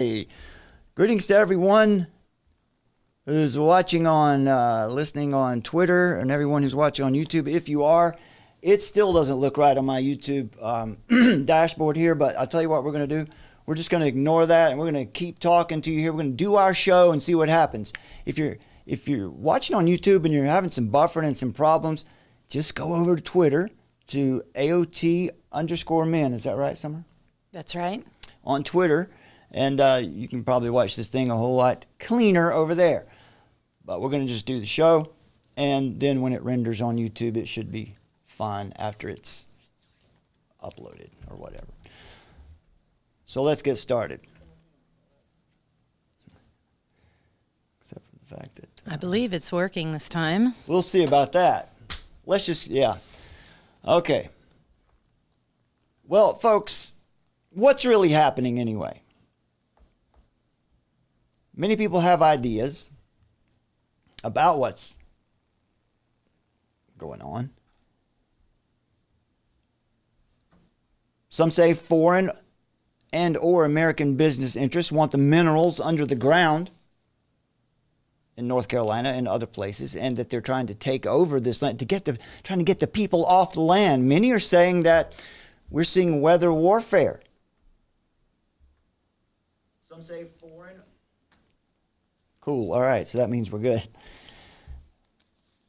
Hey, greetings to everyone who's watching on, listening on Twitter, and everyone who's watching on YouTube. If you are, it still doesn't look right on my YouTube dashboard here, but I'll tell you what we're going to do. We're just going to ignore that, and we're going to keep talking to you here. We're going to do our show and see what happens. If you're watching on YouTube and you're having some buffering and some problems, just go over to Twitter to AOT_men. Is that right, Summer? That's right. On Twitter. And you can probably watch this thing a whole lot cleaner over there. But we're going to just do the show. And then when it renders on YouTube, it should be fine after it's uploaded or whatever. So let's get started. Except for the fact that... I believe it's working this time. We'll see about that. Let's just, yeah. Okay. Well, folks, what's really happening anyway? Many people have ideas about what's going on. Some say foreign and or American business interests want the minerals under the ground in North Carolina and other places, and that they're trying to take over this land, trying to get the people off the land. Many are saying that we're seeing weather warfare. Some say foreign. Cool. All right. So that means we're good.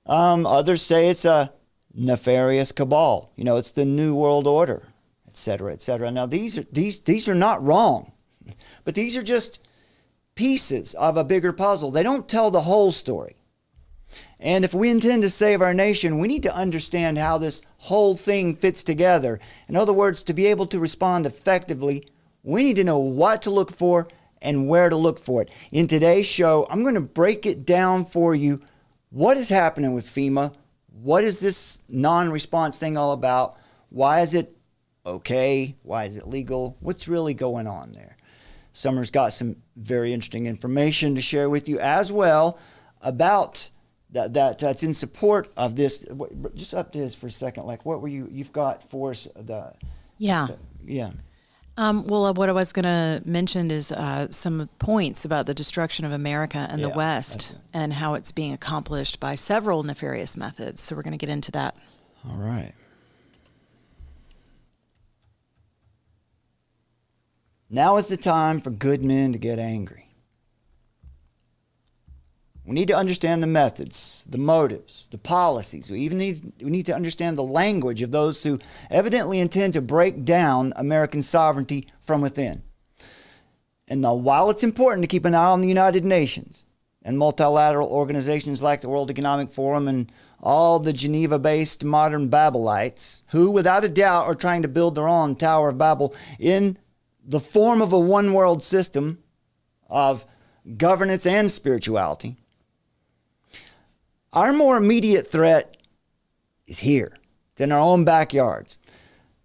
Others say it's a nefarious cabal. You know, it's the New World Order, et cetera, et cetera. Now, these are not wrong, but these are just pieces of a bigger puzzle. They don't tell the whole story. And if we intend to save our nation, we need to understand how this whole thing fits together. In other words, to be able to respond effectively, we need to know what to look for and where to look for it. In today's show, I'm going to break it down for you. What is happening with FEMA? What is this non-response thing all about? Why is it okay? Why is it legal? What's really going on there? Summer's got some very interesting information to share with you as well about that's in support of this. Just up to this for a second. Like, what were you've got for us? Yeah. Well, what I was going to mention is some points about the destruction of America and the West and how it's being accomplished by several nefarious methods. So we're going to get into that. All right. Now is the time for good men to get angry. We need to understand the methods, the motives, the policies. We need to understand the language of those who evidently intend to break down American sovereignty from within. And now, while it's important to keep an eye on the United Nations and multilateral organizations like the World Economic Forum and all the Geneva-based modern Babelites, who without a doubt are trying to build their own Tower of Babel in the form of a one-world system of governance and spirituality, our more immediate threat is here. It's in our own backyards.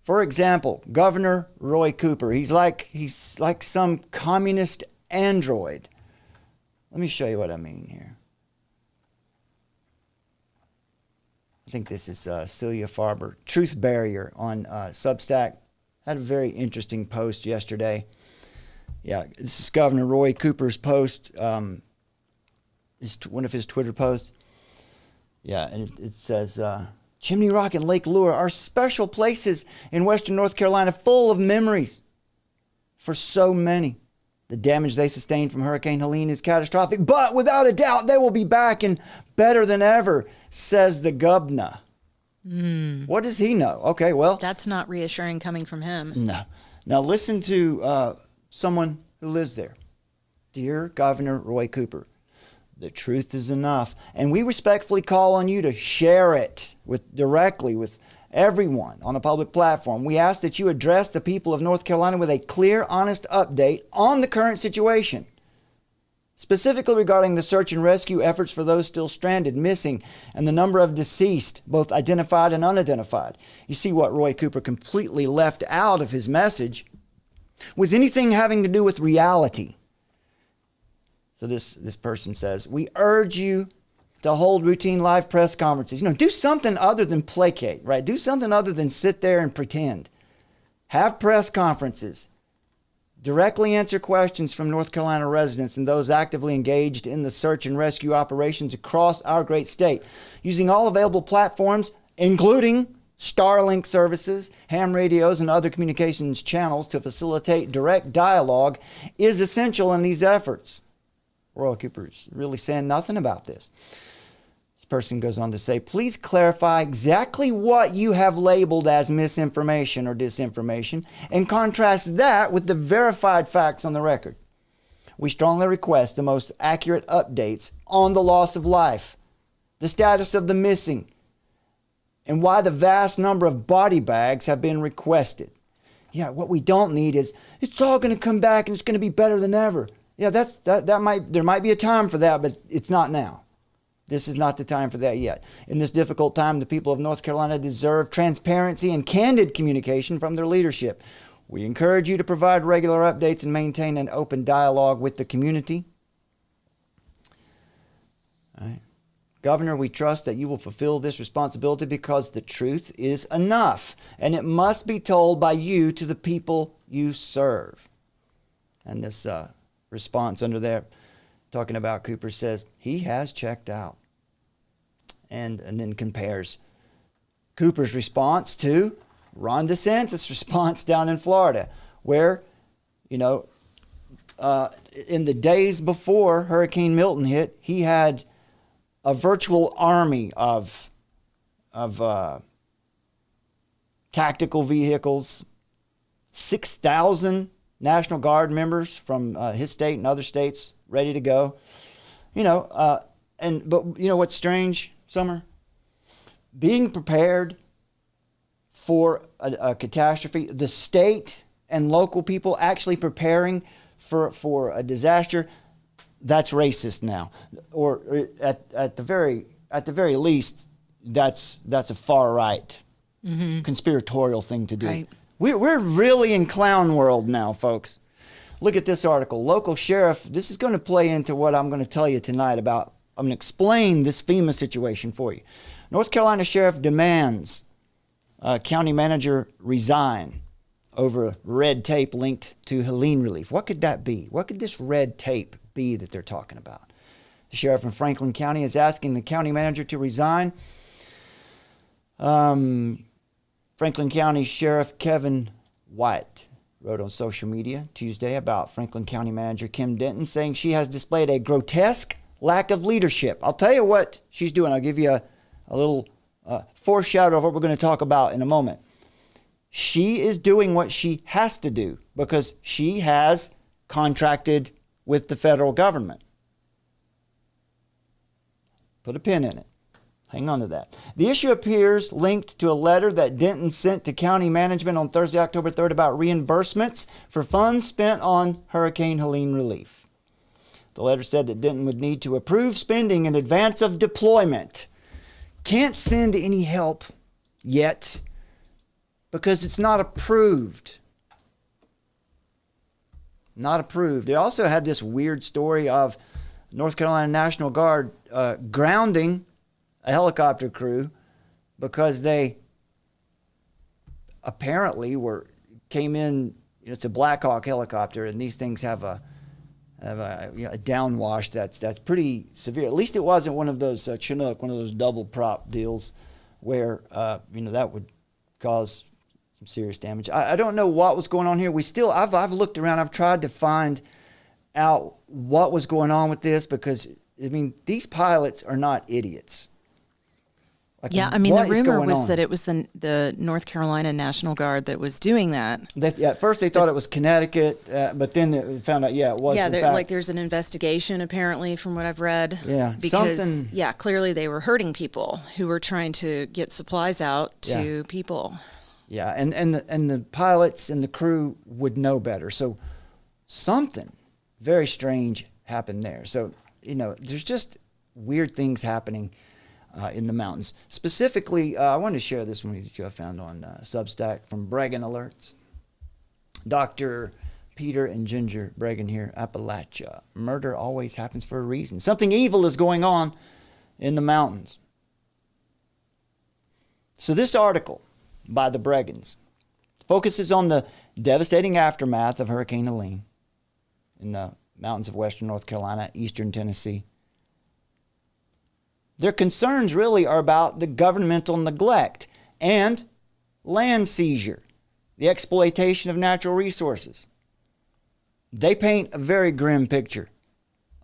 For example, Governor Roy Cooper. He's like some communist android. Let me show you what I mean here. I think this is Celia Farber, Truth Barrier on Substack. Had a very interesting post yesterday. Yeah, this is Governor Roy Cooper's post, one of his Twitter posts. Yeah, and it says, Chimney Rock and Lake Lure are special places in western North Carolina full of memories for so many. The damage they sustained from Hurricane Helene is catastrophic, but without a doubt, they will be back and better than ever, says the governor. What does he know? Okay, well. That's not reassuring coming from him. No. Now listen to someone who lives there. Dear Governor Roy Cooper, the truth is enough, and we respectfully call on you to share it directly with everyone on a public platform. We ask that you address the people of North Carolina with a clear, honest update on the current situation, specifically regarding the search and rescue efforts for those still stranded, missing, and the number of deceased, both identified and unidentified. You see, what Roy Cooper completely left out of his message was anything having to do with reality. So this person says, we urge you to hold routine live press conferences. Do something other than placate, right? Do something other than sit there and pretend. Have press conferences. directly answer questions from North Carolina residents and those actively engaged in the search and rescue operations across our great state, using all available platforms, including Starlink services, ham radios, and other communications channels to facilitate direct dialogue is essential in these efforts. Roy Cooper's really saying nothing about this. This person goes on to say, please clarify exactly what you have labeled as misinformation or disinformation and contrast that with the verified facts on the record. We strongly request the most accurate updates on the loss of life, the status of the missing, and why the vast number of body bags have been requested. Yeah, what we don't need is, it's all going to come back and it's going to be better than ever. Yeah, there might be a time for that, but it's not now. This is not the time for that yet. In this difficult time, the people of North Carolina deserve transparency and candid communication from their leadership. We encourage you to provide regular updates and maintain an open dialogue with the community. All right. Governor, we trust that you will fulfill this responsibility because the truth is enough, and it must be told by you to the people you serve. And this response under there, talking about Cooper, says he has checked out. And then compares Cooper's response to Ron DeSantis' response down in Florida, where, in the days before Hurricane Milton hit, he had a virtual army of tactical vehicles, 6,000 National Guard members from his state and other states ready to go. But what's strange, Summer? Being prepared for a catastrophe, the state and local people actually preparing for a disaster, that's racist now. Or at the very least, that's a far right conspiratorial thing to do. Right. We're really in clown world now, folks. Look at this article. Local sheriff, this is going to play into what I'm going to tell you tonight about. I'm going to explain this FEMA situation for you. North Carolina sheriff demands county manager resign over red tape linked to Helene relief. What could that be? What could this red tape be that they're talking about? The sheriff in Franklin County is asking the county manager to resign. Franklin County Sheriff Kevin White wrote on social media Tuesday about Franklin County Manager Kim Denton, saying she has displayed a grotesque lack of leadership. I'll tell you what she's doing. I'll give you a little foreshadow of what we're going to talk about in a moment. She is doing what she has to do because she has contracted with the federal government. Put a pin in it. Hang on to that. The issue appears linked to a letter that Denton sent to county management on Thursday, October 3rd about reimbursements for funds spent on Hurricane Helene relief. The letter said that Denton would need to approve spending in advance of deployment. Can't send any help yet because it's not approved. Not approved. They also had this weird story of North Carolina National Guard grounding a helicopter crew because they apparently came in. It's a Black Hawk helicopter, and these things have a downwash that's pretty severe. At least it wasn't one of those Chinook, one of those double prop deals where that would cause some serious damage. I don't know what was going on here. I've looked around. I've tried to find out what was going on with this because these pilots are not idiots. The rumor was that it was the North Carolina National Guard that was doing that. At first they thought it was Connecticut, but then they found out, it was. Yeah, there's an investigation apparently from what I've read. Yeah, because clearly they were hurting people who were trying to get supplies out to people. Yeah, and the pilots and the crew would know better. So something very strange happened there. So there's just weird things happening in the mountains. Specifically, I wanted to share this one with you I found on Substack from Bregan Alerts. Dr. Peter and Ginger Bregan here, Appalachia. Murder always happens for a reason. Something evil is going on in the mountains. So this article by the Bregans focuses on the devastating aftermath of Hurricane Helene in the mountains of western North Carolina, eastern Tennessee. Their concerns really are about the governmental neglect and land seizure, the exploitation of natural resources. They paint a very grim picture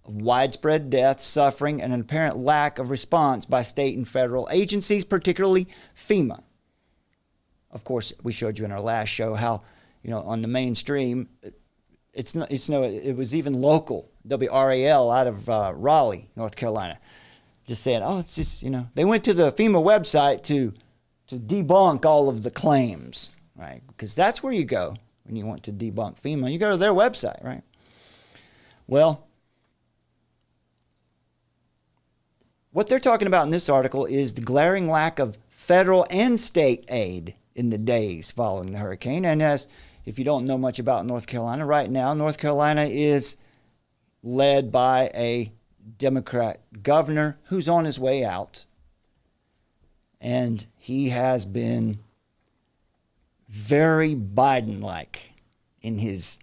of widespread death, suffering, and an apparent lack of response by state and federal agencies, particularly FEMA. Of course, we showed you in our last show how, on the mainstream, it was even local, WRAL out of Raleigh, North Carolina, just saying, it's just, they went to the FEMA website to debunk all of the claims, right? Because that's where you go when you want to debunk FEMA. You go to their website, right? Well, what they're talking about in this article is the glaring lack of federal and state aid in the days following the hurricane. And if you don't know much about North Carolina, right now, North Carolina is led by a Democrat governor who's on his way out. And he has been very Biden-like in his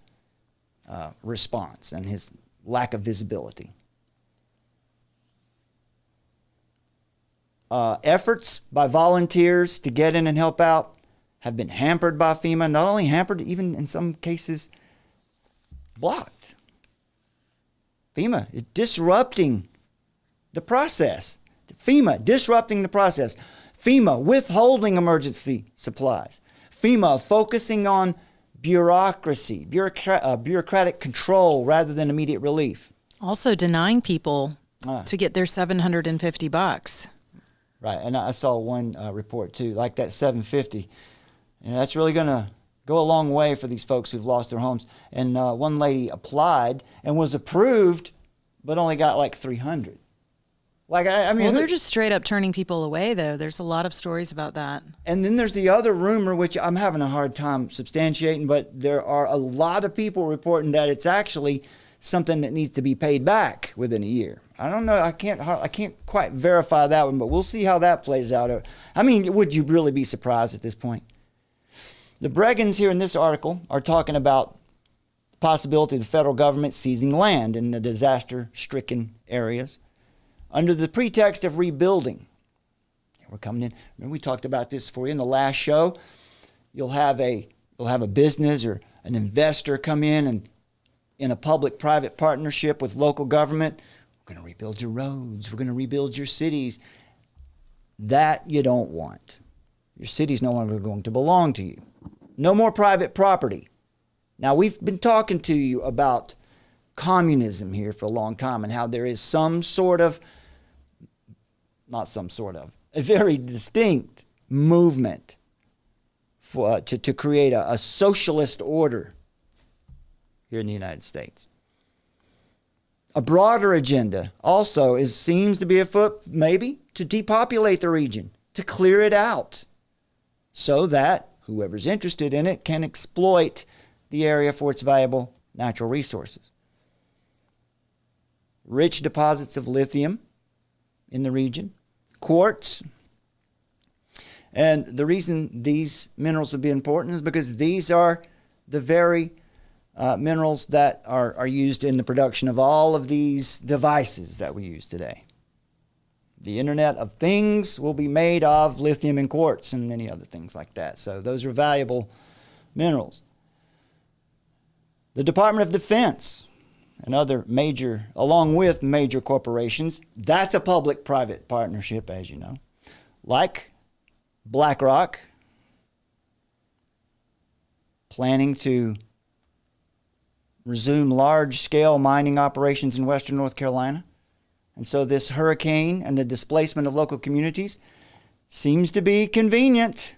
response and his lack of visibility. Efforts by volunteers to get in and help out have been hampered by FEMA. Not only hampered, even in some cases blocked. FEMA is disrupting the process. FEMA disrupting the process. FEMA withholding emergency supplies. FEMA focusing on bureaucracy, bureaucratic control rather than immediate relief. Also denying people to get their $750. Right, and I saw one report too, like that $750. And that's really going to go a long way for these folks who've lost their homes. And one lady applied and was approved, but only got like $300. I mean, well, they're just straight up turning people away, though. There's a lot of stories about that. And then there's the other rumor, which I'm having a hard time substantiating, but there are a lot of people reporting that it's actually something that needs to be paid back within a year. I don't know. I can't quite verify that one, but we'll see how that plays out. I mean, would you really be surprised at this point? The Bregans here in this article are talking about the possibility of the federal government seizing land in the disaster-stricken areas under the pretext of rebuilding. We're coming in. Remember, we talked about this for you in the last show. You'll have a business or an investor come in and in a public-private partnership with local government. We're going to rebuild your roads. We're going to rebuild your cities. That you don't want. Your city's no longer going to belong to you. No more private property. Now, we've been talking to you about communism here for a long time and how there is a very distinct movement to create a socialist order here in the United States. A broader agenda also seems to be afoot, maybe, to depopulate the region, to clear it out, so that whoever's interested in it can exploit the area for its valuable natural resources. Rich deposits of lithium in the region, quartz. And the reason these minerals would be important is because these are the very minerals that are used in the production of all of these devices that we use today. The Internet of Things will be made of lithium and quartz and many other things like that. So those are valuable minerals. The Department of Defense and other major, along with major corporations, that's a public-private partnership, as you know, like BlackRock, planning to resume large-scale mining operations in western North Carolina. And so this hurricane and the displacement of local communities seems to be convenient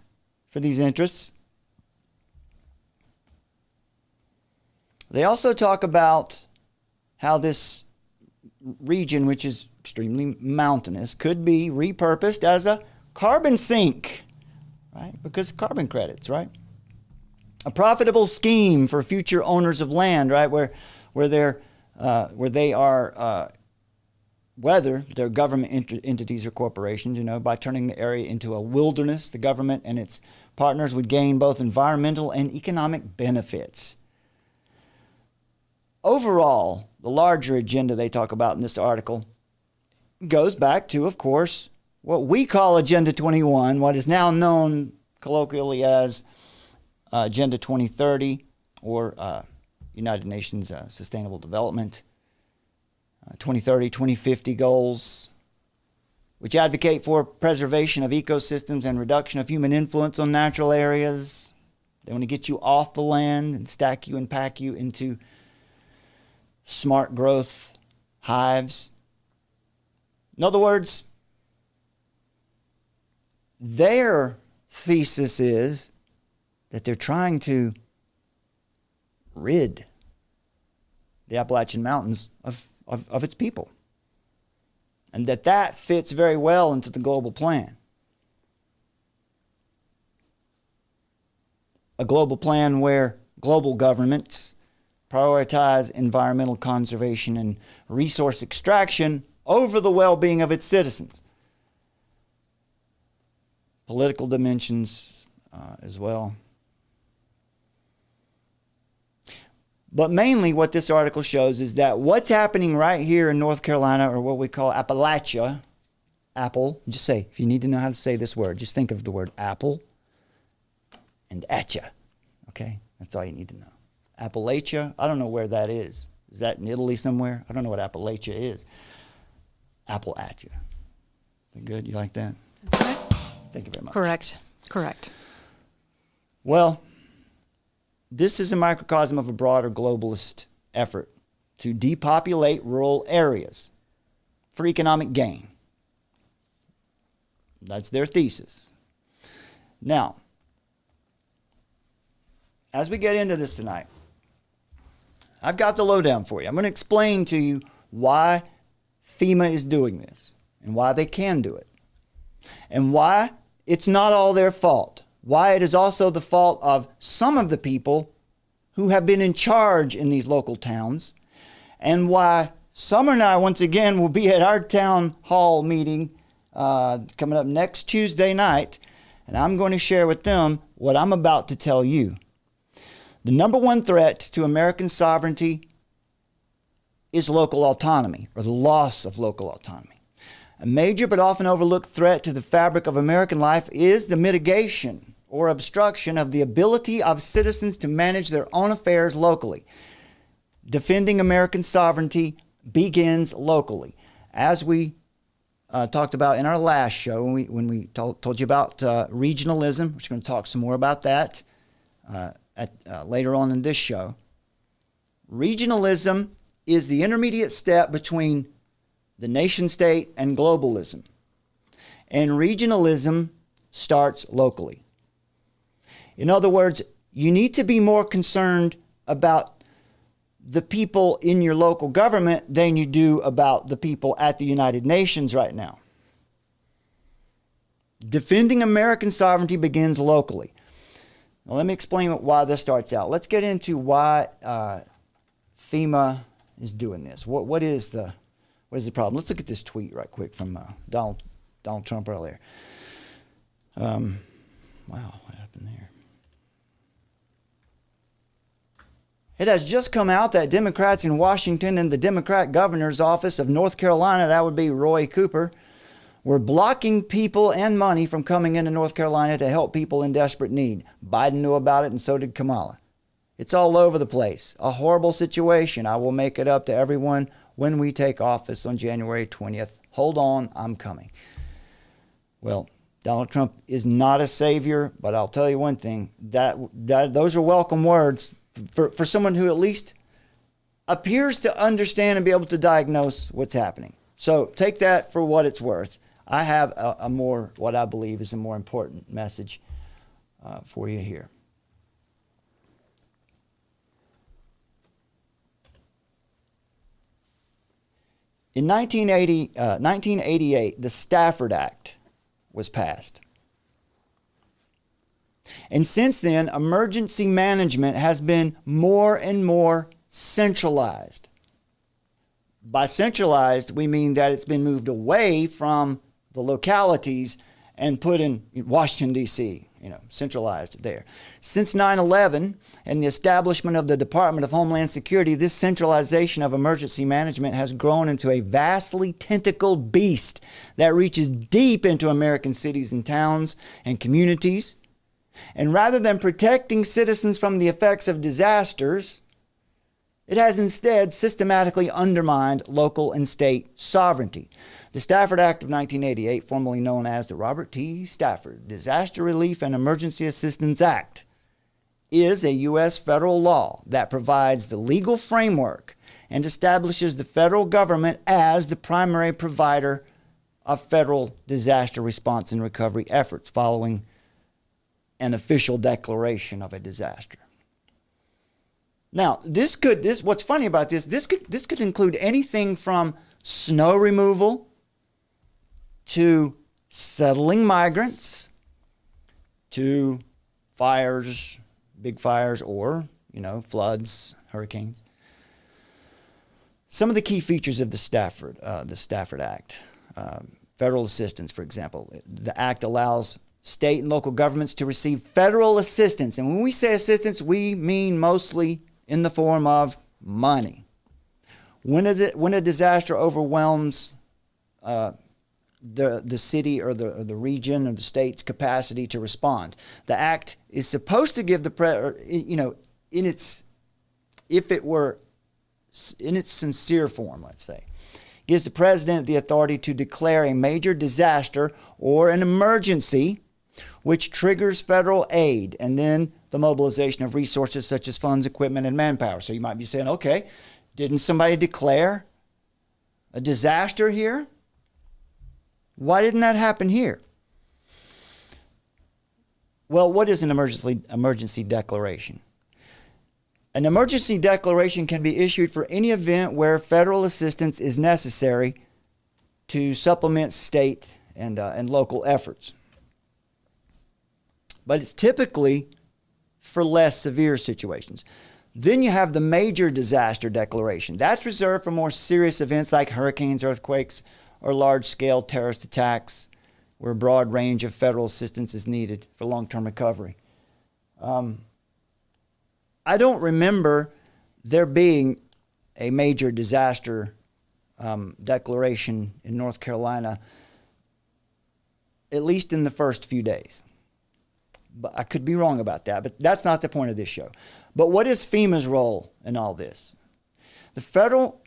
for these interests. They also talk about how this region, which is extremely mountainous, could be repurposed as a carbon sink, right? Because carbon credits, right? A profitable scheme for future owners of land, right? Whether they're government entities or corporations, by turning the area into a wilderness, the government and its partners would gain both environmental and economic benefits. Overall, the larger agenda they talk about in this article goes back to, of course, what we call Agenda 21, what is now known colloquially as Agenda 2030, or United Nations Sustainable Development 2030, 2050 goals, which advocate for preservation of ecosystems and reduction of human influence on natural areas. They want to get you off the land and stack you and pack you into smart growth hives. In other words, their thesis is that they're trying to rid the Appalachian Mountains of its people. And that fits very well into the global plan. A global plan where global governments prioritize environmental conservation and resource extraction over the well-being of its citizens. Political dimensions as well. But mainly what this article shows is that what's happening right here in North Carolina, or what we call Appalachia, apple, just say, if you need to know how to say this word, just think of the word apple and atcha. Okay? That's all you need to know. Appalachia, I don't know where that is. Is that in Italy somewhere? I don't know what Appalachia is. Appalachia. Good? You like that? That's right. Thank you very much. Correct. Well, this is a microcosm of a broader globalist effort to depopulate rural areas for economic gain. That's their thesis. Now, as we get into this tonight, I've got the lowdown for you. I'm going to explain to you why FEMA is doing this and why they can do it, and why it's not all their fault. Why it is also the fault of some of the people who have been in charge in these local towns, and why Summer and I, once again, will be at our town hall meeting coming up next Tuesday night, and I'm going to share with them what I'm about to tell you. The number one threat to American sovereignty is local autonomy, or the loss of local autonomy. A major but often overlooked threat to the fabric of American life is the mitigation or obstruction of the ability of citizens to manage their own affairs locally. Defending American sovereignty begins locally. As we talked about in our last show, when we told you about regionalism, we're going to talk some more about that later on in this show. Regionalism is the intermediate step between the nation state and globalism. And regionalism starts locally. In other words, you need to be more concerned about the people in your local government than you do about the people at the United Nations right now. Defending American sovereignty begins locally. Now, let me explain why this starts out. Let's get into why FEMA is doing this. What is the problem? Let's look at this tweet right quick from Donald Trump earlier. Wow, what happened there? It has just come out that Democrats in Washington and the Democrat governor's office of North Carolina, that would be Roy Cooper, were blocking people and money from coming into North Carolina to help people in desperate need. Biden knew about it, and so did Kamala. It's all over the place. A horrible situation. I will make it up to everyone when we take office on January 20th. Hold on, I'm coming. Well, Donald Trump is not a savior, but I'll tell you one thing. Those are welcome words for someone who at least appears to understand and be able to diagnose what's happening. So take that for what it's worth. I have what I believe is a more important message for you here. In 1988, the Stafford Act was passed. And since then, emergency management has been more and more centralized. By centralized, we mean that it's been moved away from the localities and put in Washington, D.C., centralized there. Since 9/11 and the establishment of the Department of Homeland Security, this centralization of emergency management has grown into a vastly tentacled beast that reaches deep into American cities and towns and communities. And rather than protecting citizens from the effects of disasters, it has instead systematically undermined local and state sovereignty. The Stafford Act of 1988, formerly known as the Robert T. Stafford Disaster Relief and Emergency Assistance Act, is a U.S. federal law that provides the legal framework and establishes the federal government as the primary provider of federal disaster response and recovery efforts following an official declaration of a disaster. Now, what's funny about this could include anything from snow removal to settling migrants to fires, big fires, or, floods, hurricanes. Some of the key features of the Stafford Act. Federal assistance, for example. The act allows state and local governments to receive federal assistance. And when we say assistance, we mean mostly in the form of money. When a disaster overwhelms the city or the region or the state's capacity to respond, the act is supposed to give in its sincere form, let's say, gives the president the authority to declare a major disaster or an emergency which triggers federal aid and then the mobilization of resources such as funds, equipment, and manpower. So you might be saying, okay, didn't somebody declare a disaster here? Why didn't that happen here? Well, what is an emergency declaration? An emergency declaration can be issued for any event where federal assistance is necessary to supplement state and local efforts. But it's typically for less severe situations. Then you have the major disaster declaration. That's reserved for more serious events like hurricanes, earthquakes, or large-scale terrorist attacks, where a broad range of federal assistance is needed for long-term recovery. I don't remember there being a major disaster declaration in North Carolina, at least in the first few days. But I could be wrong about that, but that's not the point of this show. But what is FEMA's role in all this? The Federal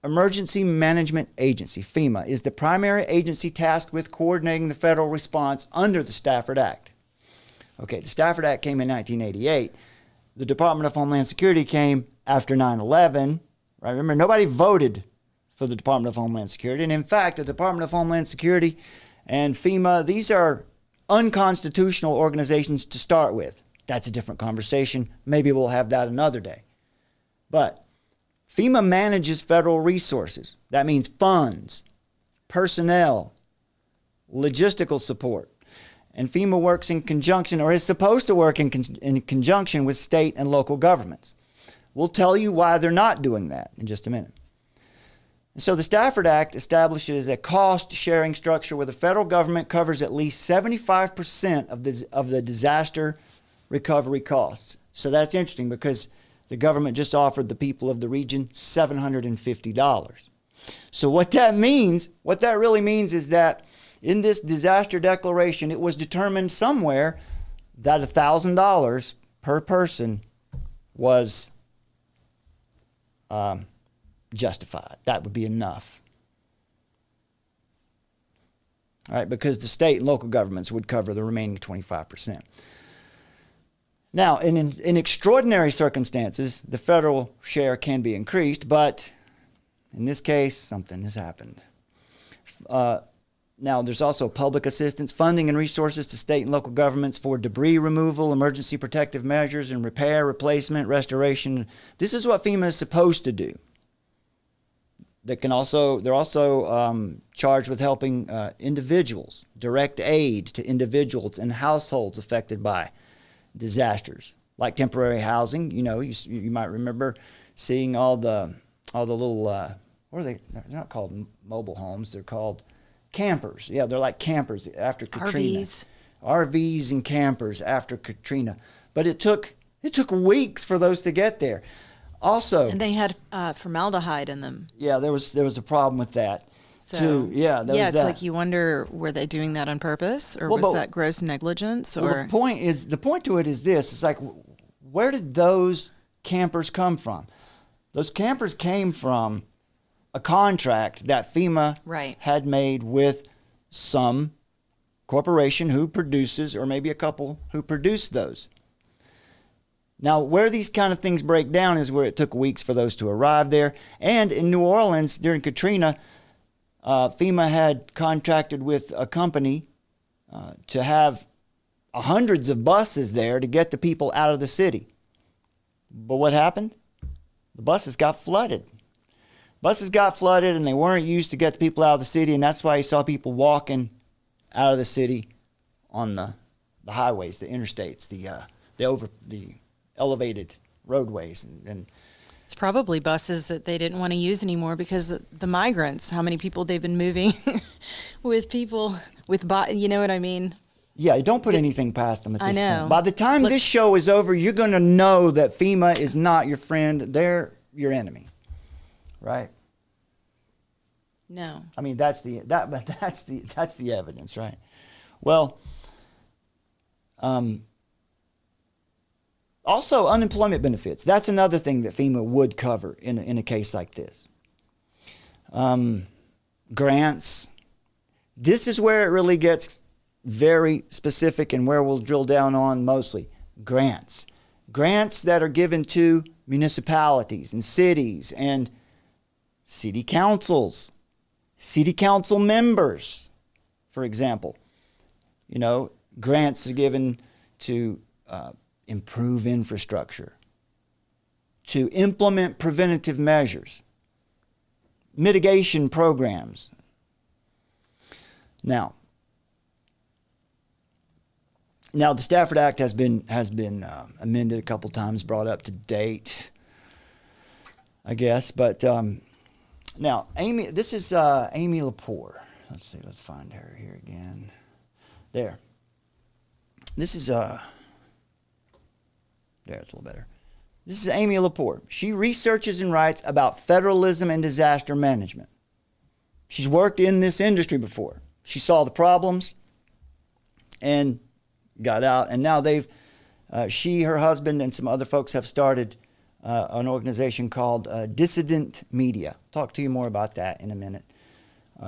Emergency Management Agency, FEMA, is the primary agency tasked with coordinating the federal response under the Stafford Act. Okay, the Stafford Act came in 1988. The Department of Homeland Security came after 9/11. Right? Remember, nobody voted for the Department of Homeland Security. And in fact, the Department of Homeland Security and FEMA, these are unconstitutional organizations to start with. That's a different conversation. Maybe we'll have that another day. But FEMA manages federal resources. That means funds, personnel, logistical support. And FEMA works in conjunction, or is supposed to work in conjunction with state and local governments. We'll tell you why they're not doing that in just a minute. So the Stafford Act establishes a cost-sharing structure where the federal government covers at least 75% of the disaster recovery costs. So that's interesting because the government just offered the people of the region $750. So what that really means is that in this disaster declaration, it was determined somewhere that $1,000 per person was justified. That would be enough. All right, because the state and local governments would cover the remaining 25%. Now, in extraordinary circumstances, the federal share can be increased, but in this case, something has happened. Now, there's also public assistance, funding and resources to state and local governments for debris removal, emergency protective measures, and repair, replacement, restoration. This is what FEMA is supposed to do. They're also charged with helping individuals, direct aid to individuals and households affected by disasters, like temporary housing. You might remember seeing all the little what are they? They're not called mobile homes. They're called campers. Yeah, they're like campers after Katrina. RVs. RVs and campers after Katrina. But it took weeks for those to get there. Also, and they had formaldehyde in them. Yeah, there was a problem with that. So too. Yeah, it's like you wonder, were they doing that on purpose, or was that gross negligence? Or the point to it is this: it's like, where did those campers come from? Those campers came from a contract that FEMA had made with some corporation who produces, or maybe a couple who produce those. Now, where these kind of things break down is where it took weeks for those to arrive there. And in New Orleans during Katrina, FEMA had contracted with a company to have hundreds of buses there to get the people out of the city. But what happened? The buses got flooded. Buses got flooded, and they weren't used to get the people out of the city, and that's why you saw people walking out of the city on the highways, the interstates, the elevated roadways, and it's probably buses that they didn't want to use anymore because the migrants, how many people they've been moving with people with, you know what I mean? Yeah, don't put anything past them at this point. By the time this show is over, you're going to know that FEMA is not your friend. They're your enemy, right? No. I mean, that's the evidence, right? Well, also, unemployment benefits. That's another thing that FEMA would cover in a case like this. Grants. This is where it really gets very specific and where we'll drill down on mostly. Grants. Grants that are given to municipalities and cities and city councils, city council members, for example. You know, grants are given to improve infrastructure, to implement preventative measures, mitigation programs. Now, the Stafford Act has been amended a couple times, brought up to date, I guess. But now, this is Amy Lepore. Let's see. Let's find her here again. There. This is There, it's a little better. This is Amy Lepore. She researches and writes about federalism and disaster management. She's worked in this industry before. She saw the problems and got out. And now she, her husband, and some other folks have started an organization called Dissident Media. I'll talk to you more about that in a minute.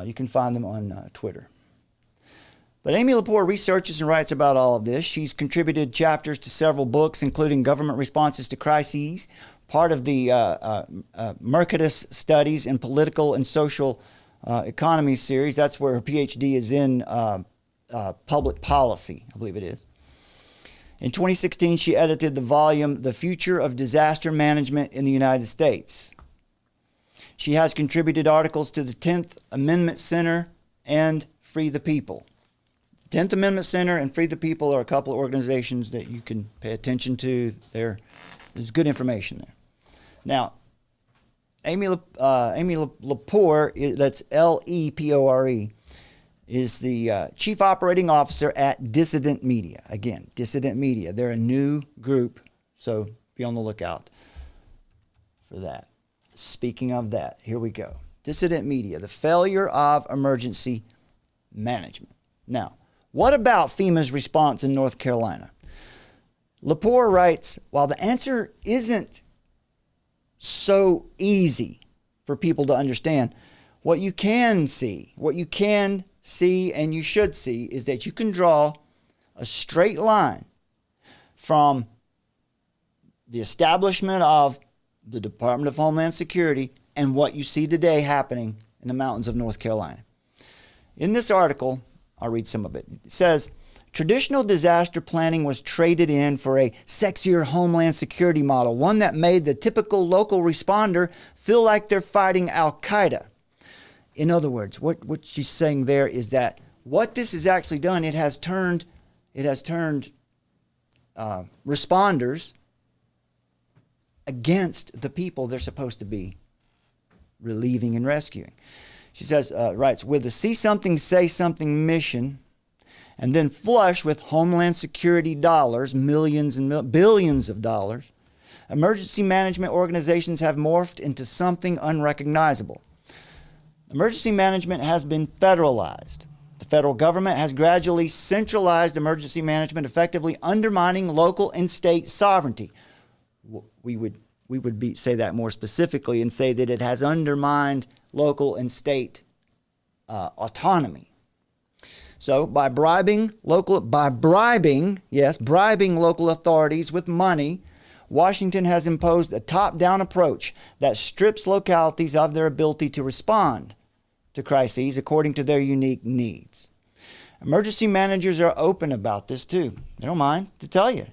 You can find them on Twitter. But Amy Lepore researches and writes about all of this. She's contributed chapters to several books, including Government Responses to Crises, part of the Mercatus Studies in Political and Social Economy series. That's where her PhD is in public policy, I believe it is. In 2016, she edited the volume, The Future of Disaster Management in the United States. She has contributed articles to the 10th Amendment Center and Free the People. 10th Amendment Center and Free the People are a couple of organizations that you can pay attention to. There's good information there. Now, Amy Lepore, that's Lepore, is the Chief Operating Officer at Dissident Media. Again, Dissident Media. They're a new group, so be on the lookout for that. Speaking of that, here we go. Dissident Media, the failure of emergency management. Now, what about FEMA's response in North Carolina? Lepore writes, while the answer isn't so easy for people to understand, what you can see and you should see is that you can draw a straight line from the establishment of the Department of Homeland Security and what you see today happening in the mountains of North Carolina. In this article, I'll read some of it. It says, traditional disaster planning was traded in for a sexier Homeland Security model, one that made the typical local responder feel like they're fighting Al-Qaeda. In other words, what she's saying there is that what this has actually done, it has turned responders against the people they're supposed to be relieving and rescuing. She says, writes, with the See Something, Say Something mission and then flush with Homeland Security dollars, millions and billions of dollars, emergency management organizations have morphed into something unrecognizable. Emergency management has been federalized. The federal government has gradually centralized emergency management, effectively undermining local and state sovereignty. We would say that more specifically and say that it has undermined local and state autonomy. So by bribing local authorities with money, Washington has imposed a top-down approach that strips localities of their ability to respond to crises according to their unique needs. Emergency managers are open about this too. They don't mind to tell you.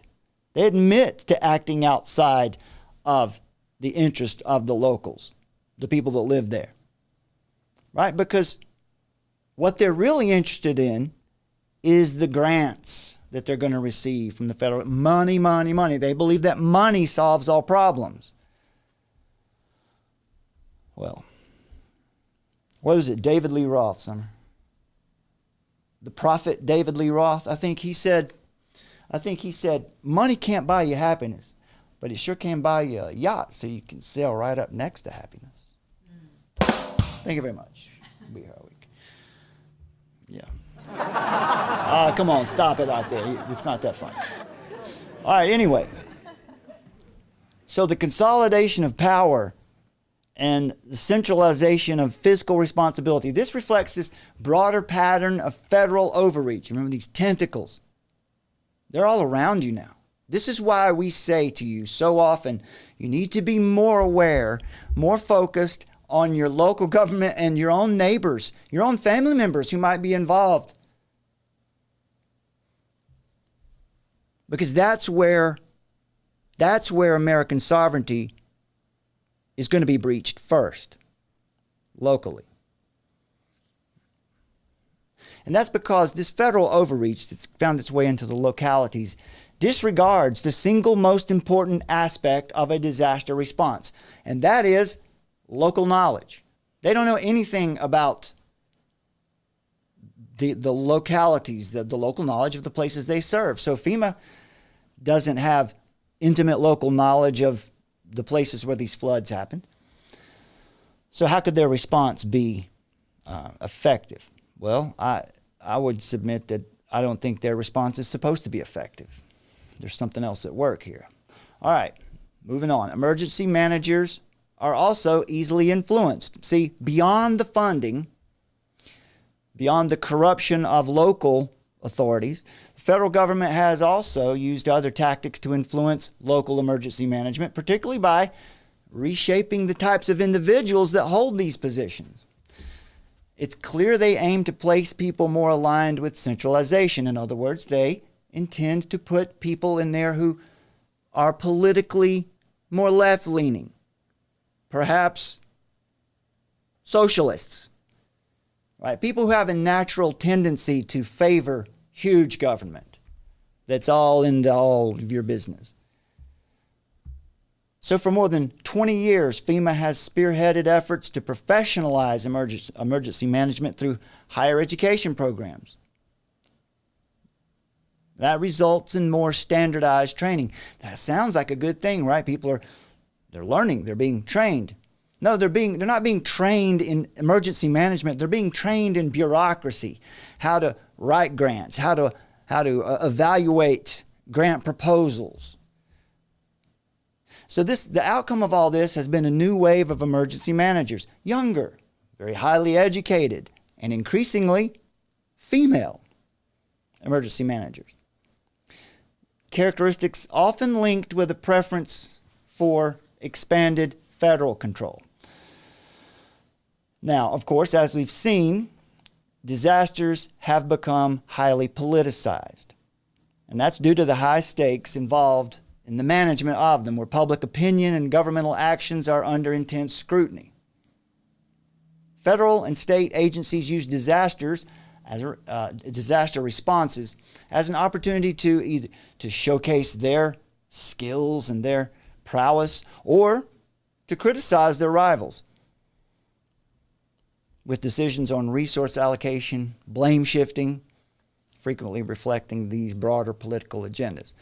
They admit to acting outside of the interest of the locals, the people that live there. Right? Because what they're really interested in is the grants that they're going to receive from the federal money. They believe that money solves all problems. Well, what was it? David Lee Roth, Summer. The prophet David Lee Roth, I think he said, money can't buy you happiness, but it sure can buy you a yacht so you can sail right up next to happiness. Thank you very much. We'll be here all week. Yeah. Come on, stop it out there. It's not that funny. All right, anyway. So the consolidation of power and the centralization of fiscal responsibility, this reflects this broader pattern of federal overreach. Remember these tentacles? They're all around you now. This is why we say to you so often, you need to be more aware, more focused on your local government and your own neighbors, your own family members who might be involved. Because that's where American sovereignty is going to be breached first, locally. And that's because this federal overreach that's found its way into the localities disregards the single most important aspect of a disaster response, and that is local knowledge. They don't know anything about the localities, the local knowledge of the places they serve. So FEMA doesn't have intimate local knowledge of the places where these floods happen. So how could their response be effective? Well, I would submit that I don't think their response is supposed to be effective. There's something else at work here. All right, moving on. Emergency managers are also easily influenced. See, beyond the funding, beyond the corruption of local authorities, the federal government has also used other tactics to influence local emergency management, particularly by reshaping the types of individuals that hold these positions. It's clear they aim to place people more aligned with centralization. In other words, they intend to put people in there who are politically more left-leaning, perhaps socialists, right? People who have a natural tendency to favor huge government that's all into all of your business. So for more than 20 years, FEMA has spearheaded efforts to professionalize emergency management through higher education programs. That results in more standardized training. That sounds like a good thing, right? They're learning, they're being trained. No, they're not being trained in emergency management. They're being trained in bureaucracy, how to write grants, how to evaluate grant proposals. So the outcome of all this has been a new wave of emergency managers, younger, very highly educated, and increasingly female emergency managers. Characteristics often linked with a preference for expanded federal control. Now, of course, as we've seen, disasters have become highly politicized. And that's due to the high stakes involved in the management of them, where public opinion and governmental actions are under intense scrutiny. Federal and state agencies use disaster responses as an opportunity to showcase their skills and their prowess, or to criticize their rivals with decisions on resource allocation, blame shifting, frequently reflecting these broader political agendas.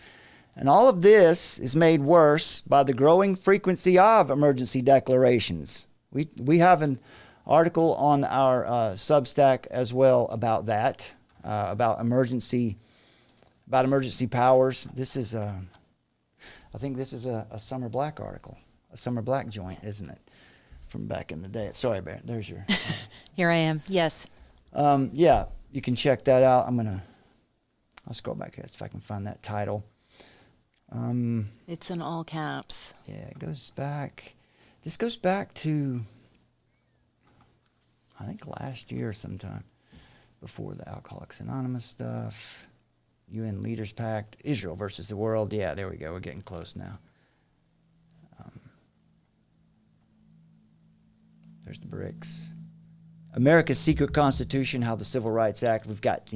And all of this is made worse by the growing frequency of emergency declarations. We have an article on our Substack as well about that, about emergency powers. This is, I think this is a Summer Black article, a Summer Black joint, isn't it? From back in the day. Sorry, Bear. There's your. Here I am. Yes. Yeah, you can check that out. I'll scroll back here if I can find that title. It's in all caps. Yeah, it goes back. This goes back to, I think, last year sometime, before the Alcoholics Anonymous stuff, UN Leaders Pact, Israel versus the world. Yeah, there we go. We're getting close now. There's the BRICS. America's secret constitution, how the Civil Rights Act. We've got,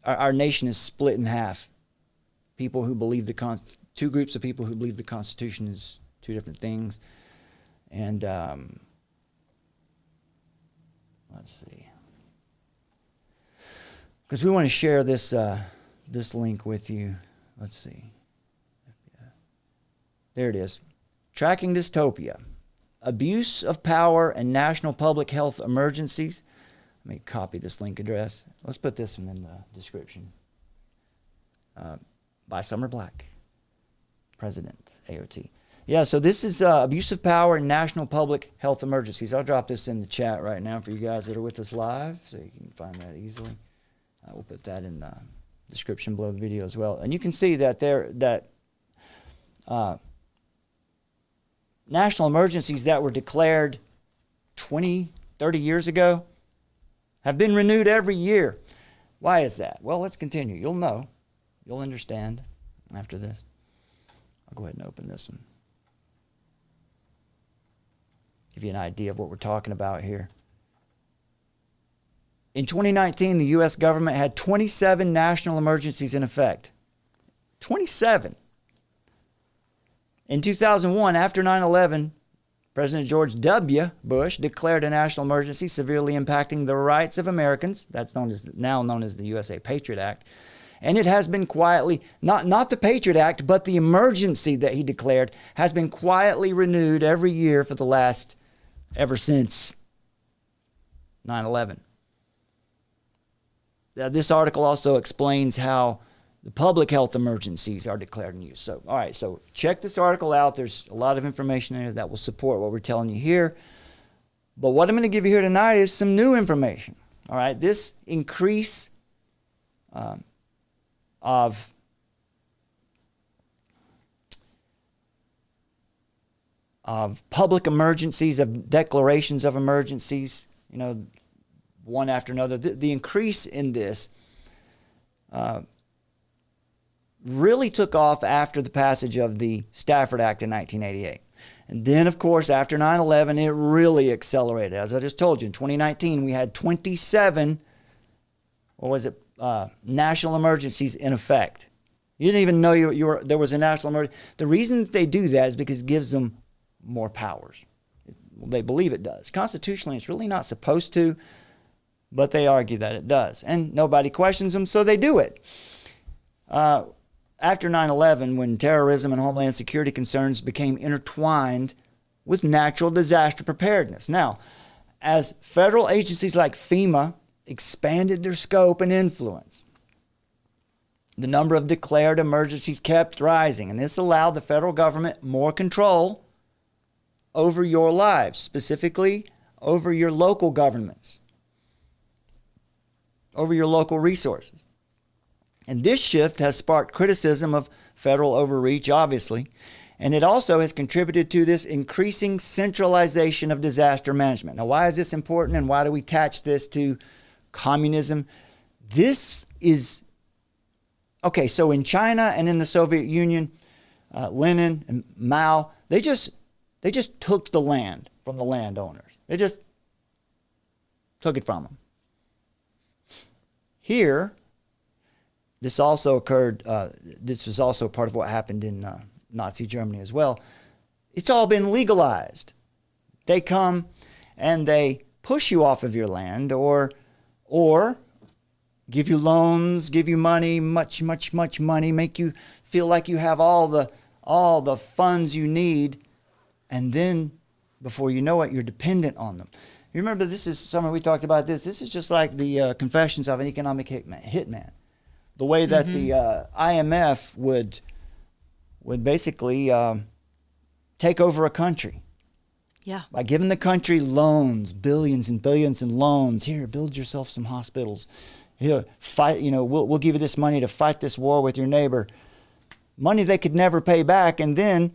our nation is split in half. People who believe two groups of people who believe the Constitution is two different things. And let's see, because we want to share this this link with you. Let's see. There it is. Tracking Dystopia. Abuse of power and national public health emergencies. Let me copy this link address. Let's put this one in the description. By Summer Black, President AOT. Yeah, so this is abuse of power and national public health emergencies. I'll drop this in the chat right now for you guys that are with us live, so you can find that easily. We'll put that in the description below the video as well. And you can see that national emergencies that were declared 20, 30 years ago have been renewed every year. Why is that? Well, let's continue. You'll know. You'll understand after this. I'll go ahead and open this one. Give you an idea of what we're talking about here. In 2019, the U.S. government had 27 national emergencies in effect. 27. In 2001, after 9/11, President George W. Bush declared a national emergency severely impacting the rights of Americans. That's now known as the USA Patriot Act. And it has been quietly, not the Patriot Act, but the emergency that he declared has been quietly renewed every year for ever since 9/11. This article also explains how the public health emergencies are declared in use. So, all right, so check this article out. There's a lot of information in it that will support what we're telling you here. But what I'm going to give you here tonight is some new information. All right, this increase of public emergencies, of declarations of emergencies, one after another. The increase in this really took off after the passage of the Stafford Act in 1988. And then, of course, after 9/11, it really accelerated. As I just told you, in 2019, we had 27, national emergencies in effect. You didn't even know there was a national emergency. The reason that they do that is because it gives them more powers. They believe it does. Constitutionally, it's really not supposed to, but they argue that it does. And nobody questions them, so they do it. After 9/11, when terrorism and homeland security concerns became intertwined with natural disaster preparedness. Now, as federal agencies like FEMA expanded their scope and influence, the number of declared emergencies kept rising, and this allowed the federal government more control over your lives, specifically over your local governments, over your local resources. And this shift has sparked criticism of federal overreach, obviously, and it also has contributed to this increasing centralization of disaster management. Now, why is this important, and why do we attach this to communism? This is, okay, so in China and in the Soviet Union, Lenin and Mao, they just took the land from the landowners. They just took it from them. Here, this also occurred, this was also part of what happened in Nazi Germany as well. It's all been legalized. They come and they push you off of your land or give you loans, give you money, much money, make you feel like you have all the funds you need, and then before you know it, you're dependent on them. You remember, this is something we talked about. This is just like the Confessions of an Economic Hitman. The way that the IMF would basically take over a country. Yeah. By giving the country loans, billions and billions in loans. Here, build yourself some hospitals. Here, fight. We'll give you this money to fight this war with your neighbor. Money they could never pay back, and then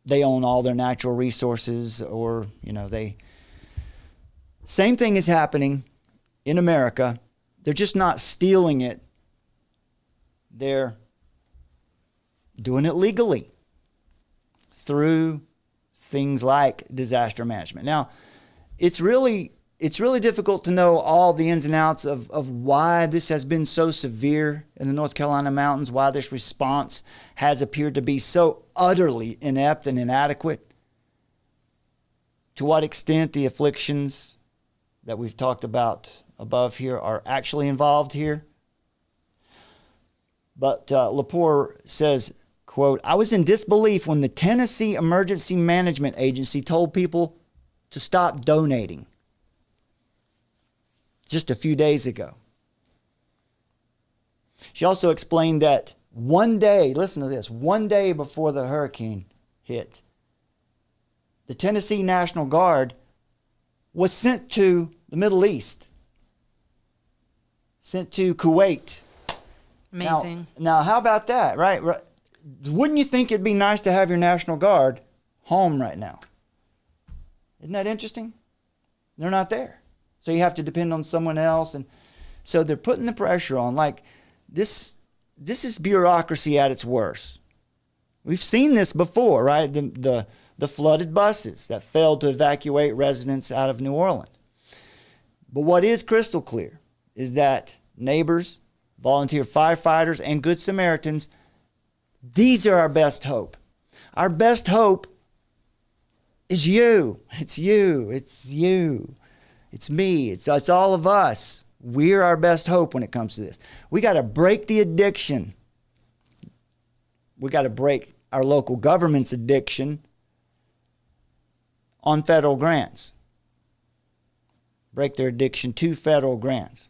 they own all their natural resources, or they. Same thing is happening in America. They're just not stealing it. They're doing it legally through things like disaster management. Now, it's really difficult to know all the ins and outs of why this has been so severe in the North Carolina mountains, why this response has appeared to be so utterly inept and inadequate, to what extent the afflictions that we've talked about above here are actually involved here. But Lepore says, quote, "I was in disbelief when the Tennessee Emergency Management Agency told people to stop donating just a few days ago." She also explained that one day, listen to this, one day before the hurricane hit, the Tennessee National Guard was sent to the Middle East, sent to Kuwait. Amazing. Now how about that, right? Wouldn't you think it'd be nice to have your National Guard home right now? Isn't that interesting? They're not there. So you have to depend on someone else. And so they're putting the pressure on. Like, this is bureaucracy at its worst. We've seen this before, right? The flooded buses that failed to evacuate residents out of New Orleans. But what is crystal clear is that neighbors, volunteer firefighters, and Good Samaritans, these are our best hope. Our best hope is you. It's you. It's you. It's me. It's all of us. We're our best hope when it comes to this. We got to break the addiction. We got to break our local government's addiction on federal grants. Break their addiction to federal grants.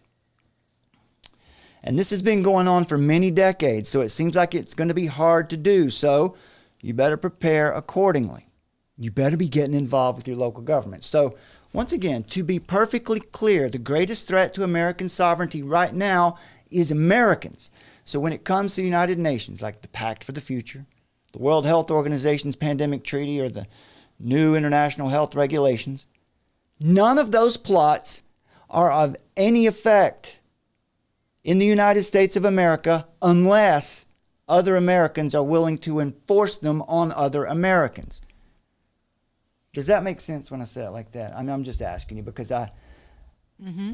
And this has been going on for many decades, so it seems like it's going to be hard to do. So you better prepare accordingly. You better be getting involved with your local government. So once again, to be perfectly clear, the greatest threat to American sovereignty right now is Americans. So when it comes to the United Nations, like the Pact for the Future, the World Health Organization's Pandemic Treaty, or the new international health regulations, none of those plots are of any effect in the United States of America unless other Americans are willing to enforce them on other Americans. Does that make sense when I say it like that? I mean, I'm just asking you because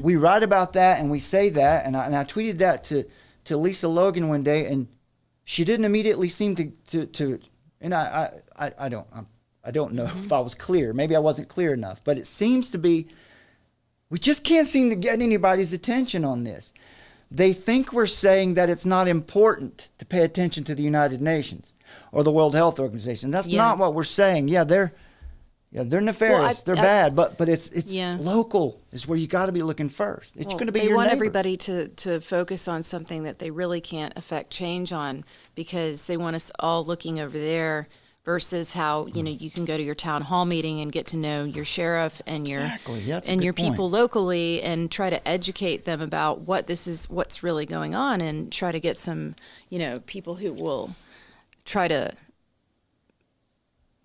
we write about that and we say that, and I tweeted that to Lisa Logan one day, and she didn't immediately seem to and I don't know if I was clear. Maybe I wasn't clear enough, but it seems to be we just can't seem to get anybody's attention on this. They think we're saying that it's not important to pay attention to the United Nations or the World Health Organization. That's not what we're saying. Yeah, they're nefarious. They're bad, but it's local is where you got to be looking first. It's going to be your neighbor. They want everybody to focus on something that they really can't affect change on, because they want us all looking over there versus how you can go to your town hall meeting and get to know your sheriff and your people locally and try to educate them about what's really going on, and try to get some people who will try to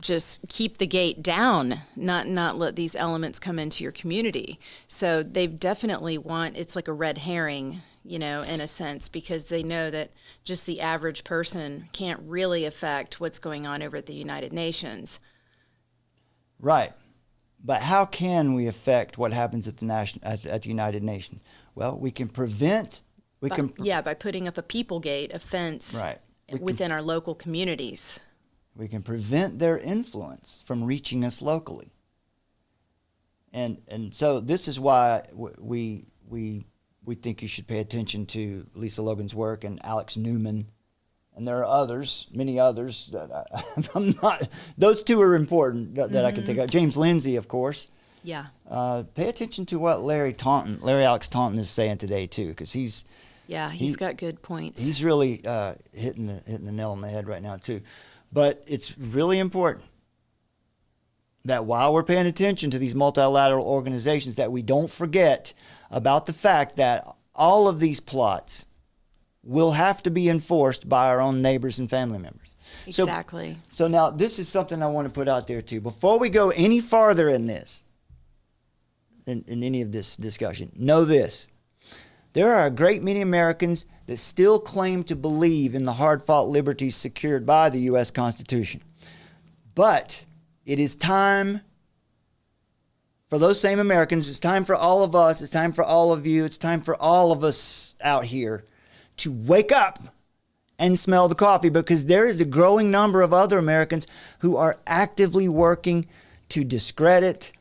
just keep the gate down, not let these elements come into your community. So they definitely it's like a red herring, in a sense, because they know that just the average person can't really affect what's going on over at the United Nations. Right. But how can we affect what happens at the United Nations? Well, we can prevent. By putting up a people gate, a fence, within our local communities. We can prevent their influence from reaching us locally. And so this is why we we think you should pay attention to Lisa Logan's work and Alex Newman. And there are others, many others that I'm not. Those two are important that I can think of. James Lindsay, of course. Yeah. Pay attention to what Larry Alex Taunton is saying today too, because he's got good points. He's really hitting the nail on the head right now too. But it's really important that while we're paying attention to these multilateral organizations, that we don't forget about the fact that all of these plots will have to be enforced by our own neighbors and family members. Exactly. So now this is something I want to put out there too. Before we go any farther in this, in any of this discussion, know this. There are a great many Americans that still claim to believe in the hard-fought liberties secured by the U.S. Constitution. But it is time for those same Americans, it's time for all of us, it's time for all of you, it's time for all of us out here to wake up and smell the coffee, because there is a growing number of other Americans who are actively working to discredit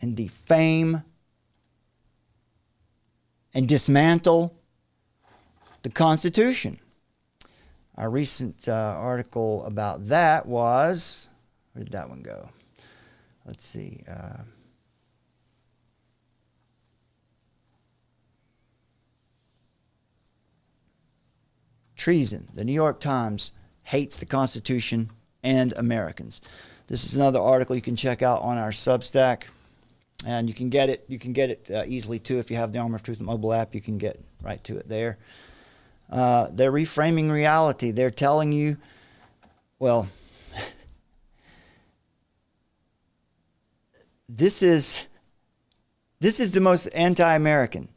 and defame and dismantle the Constitution. Our recent article about that was, where did that one go? Let's see. Treason. The New York Times hates the Constitution and Americans. This is another article you can check out on our Substack, and you can get it. You can get it easily too if you have the Armor of Truth mobile app. You can get right to it there. They're reframing reality. They're telling you, well, this is the most anti-American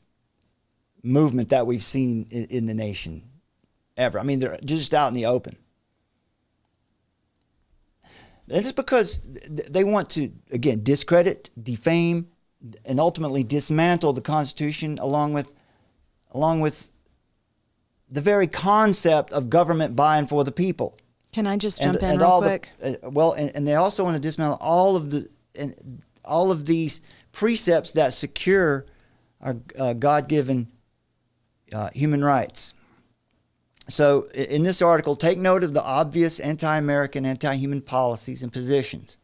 movement that we've seen in the nation ever. I mean, they're just out in the open. And it's because they want to, again, discredit, defame, and ultimately dismantle the Constitution along with the very concept of government by and for the people. Can I just jump in real quick? And they also want to dismantle all of these precepts that secure our God-given human rights. So in this article, take note of the obvious anti-American, anti-human policies and positions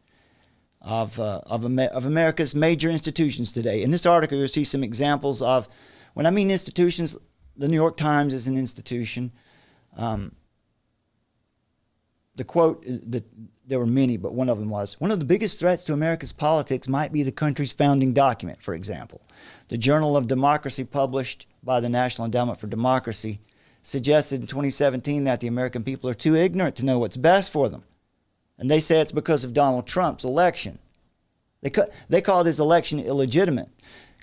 of America's major institutions today. In this article, you'll see some examples of, when I mean institutions, the New York Times is an institution. The quote, there were many, but one of them was, one of the biggest threats to America's politics might be the country's founding document, for example. The Journal of Democracy, published by the National Endowment for Democracy, suggested in 2017 that the American people are too ignorant to know what's best for them. And they say it's because of Donald Trump's election. They called his election illegitimate,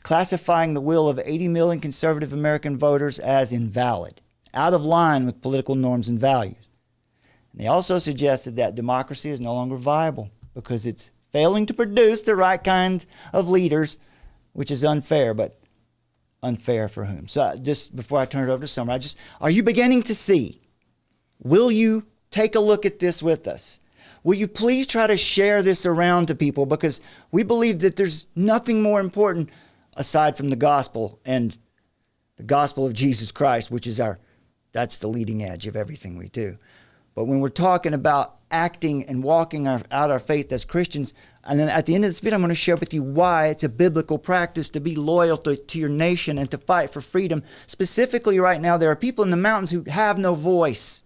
classifying the will of 80 million conservative American voters as invalid, out of line with political norms and values. And they also suggested that democracy is no longer viable because it's failing to produce the right kind of leaders, which is unfair, but unfair for whom? So just before I turn it over to Summer, are you beginning to see? Will you take a look at this with us? Will you please try to share this around to people? Because we believe that there's nothing more important aside from the gospel and the gospel of Jesus Christ, which is that's the leading edge of everything we do. But when we're talking about acting and walking out our faith as Christians, and then at the end of this video, I'm going to share with you why it's a biblical practice to be loyal to your nation and to fight for freedom. Specifically right now, there are people in the mountains who have no voice.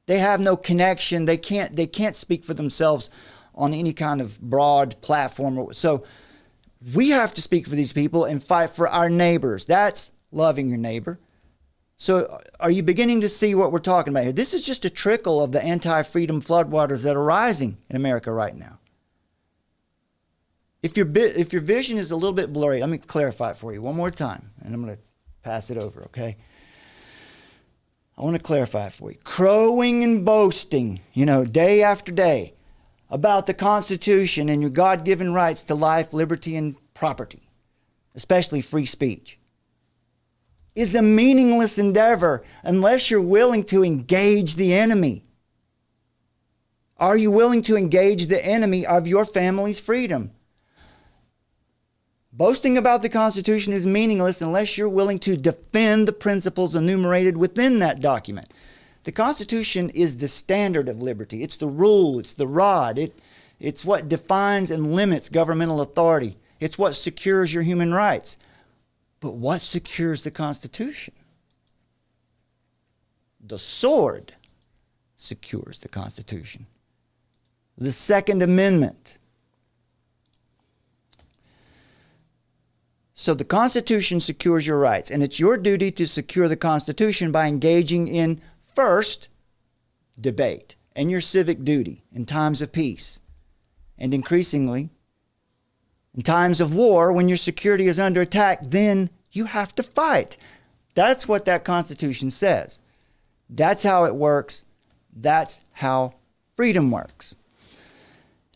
They have no connection. They can't speak for themselves on any kind of broad platform. So we have to speak for these people and fight for our neighbors. That's loving your neighbor. So are you beginning to see what we're talking about here? This is just a trickle of the anti-freedom floodwaters that are rising in America right now. If your vision is a little bit blurry, let me clarify it for you one more time, and I'm going to pass it over, okay? I want to clarify it for you. Crowing and boasting, day after day about the Constitution and your God-given rights to life, liberty, and property, especially free speech, is a meaningless endeavor unless you're willing to engage the enemy. Are you willing to engage the enemy of your family's freedom? Boasting about the Constitution is meaningless unless you're willing to defend the principles enumerated within that document. The Constitution is the standard of liberty. It's the rule. It's the rod. It's what defines and limits governmental authority. It's what secures your human rights. But what secures the Constitution? The sword secures the Constitution. The Second Amendment. So the Constitution secures your rights, and it's your duty to secure the Constitution by engaging in, first, debate and your civic duty in times of peace, and increasingly, in times of war, when your security is under attack, then you have to fight. That's what that Constitution says. That's how it works. That's how freedom works.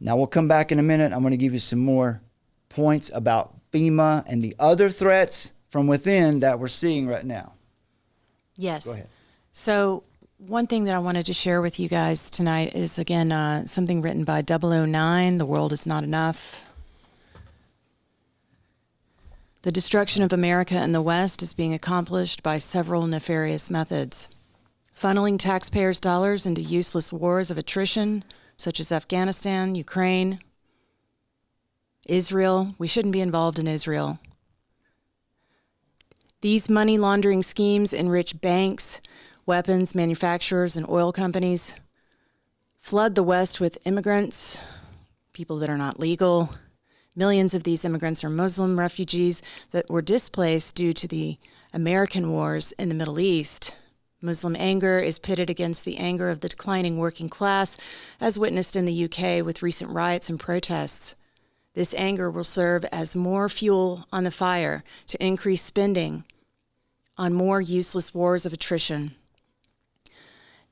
Now we'll come back in a minute. I'm going to give you some more points about FEMA and the other threats from within that we're seeing right now. Yes. Go ahead. So one thing that I wanted to share with you guys tonight is, again, something written by 009, The World Is Not Enough. The destruction of America and the West is being accomplished by several nefarious methods. Funneling taxpayers' dollars into useless wars of attrition, such as Afghanistan, Ukraine, Israel. We shouldn't be involved in Israel. These money laundering schemes enrich banks, weapons manufacturers, and oil companies, flood the West with immigrants, people that are not legal. Millions of these immigrants are Muslim refugees that were displaced due to the American wars in the Middle East. Muslim anger is pitted against the anger of the declining working class, as witnessed in the UK with recent riots and protests. This anger will serve as more fuel on the fire to increase spending on more useless wars of attrition.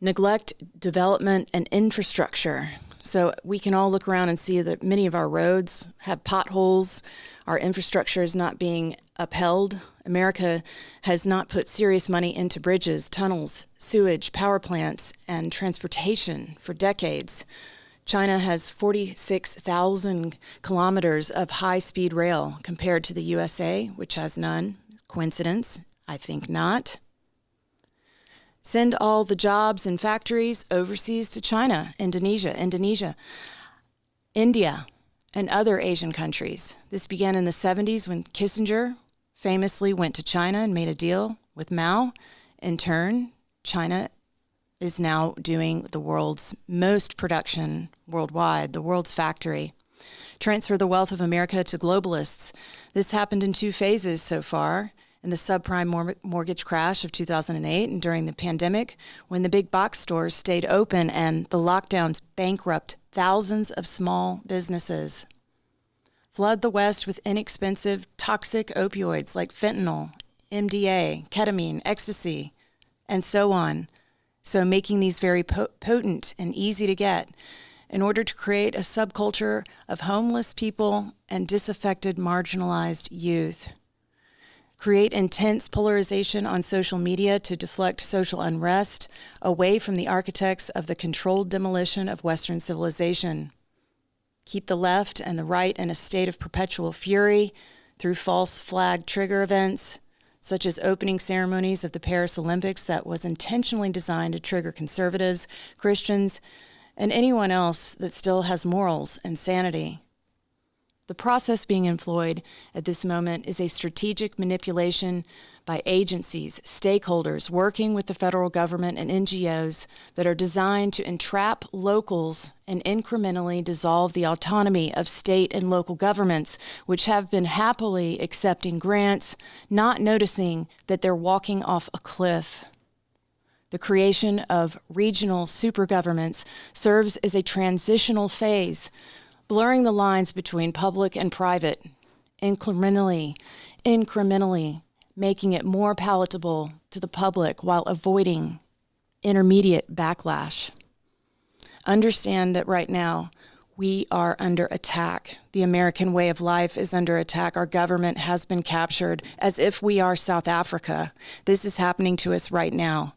Neglect development and infrastructure. So we can all look around and see that many of our roads have potholes. Our infrastructure is not being upheld. America has not put serious money into bridges, tunnels, sewage, power plants, and transportation for decades. China has 46,000 kilometers of high-speed rail compared to the USA, which has none. Coincidence? I think not. Send all the jobs and factories overseas to China, Indonesia, India, and other Asian countries. This began in the 70s when Kissinger famously went to China and made a deal with Mao. In turn, China is now doing the world's most production worldwide, the world's factory. Transfer the wealth of America to globalists. This happened in two phases so far. In the subprime mortgage crash of 2008 and during the pandemic, when the big box stores stayed open and the lockdowns bankrupt thousands of small businesses. Flood the West with inexpensive, toxic opioids like fentanyl, MDA, ketamine, ecstasy, and so on. So making these very potent and easy to get in order to create a subculture of homeless people and disaffected, marginalized youth. Create intense polarization on social media to deflect social unrest away from the architects of the controlled demolition of Western civilization. Keep the left and the right in a state of perpetual fury through false flag trigger events, such as opening ceremonies of the Paris Olympics that was intentionally designed to trigger conservatives, Christians, and anyone else that still has morals and sanity. The process being employed at this moment is a strategic manipulation by agencies, stakeholders working with the federal government and NGOs that are designed to entrap locals and incrementally dissolve the autonomy of state and local governments, which have been happily accepting grants, not noticing that they're walking off a cliff. The creation of regional supergovernments serves as a transitional phase, blurring the lines between public and private, incrementally, making it more palatable to the public while avoiding intermediate backlash. Understand that right now we are under attack. The American way of life is under attack. Our government has been captured as if we are South Africa. This is happening to us right now.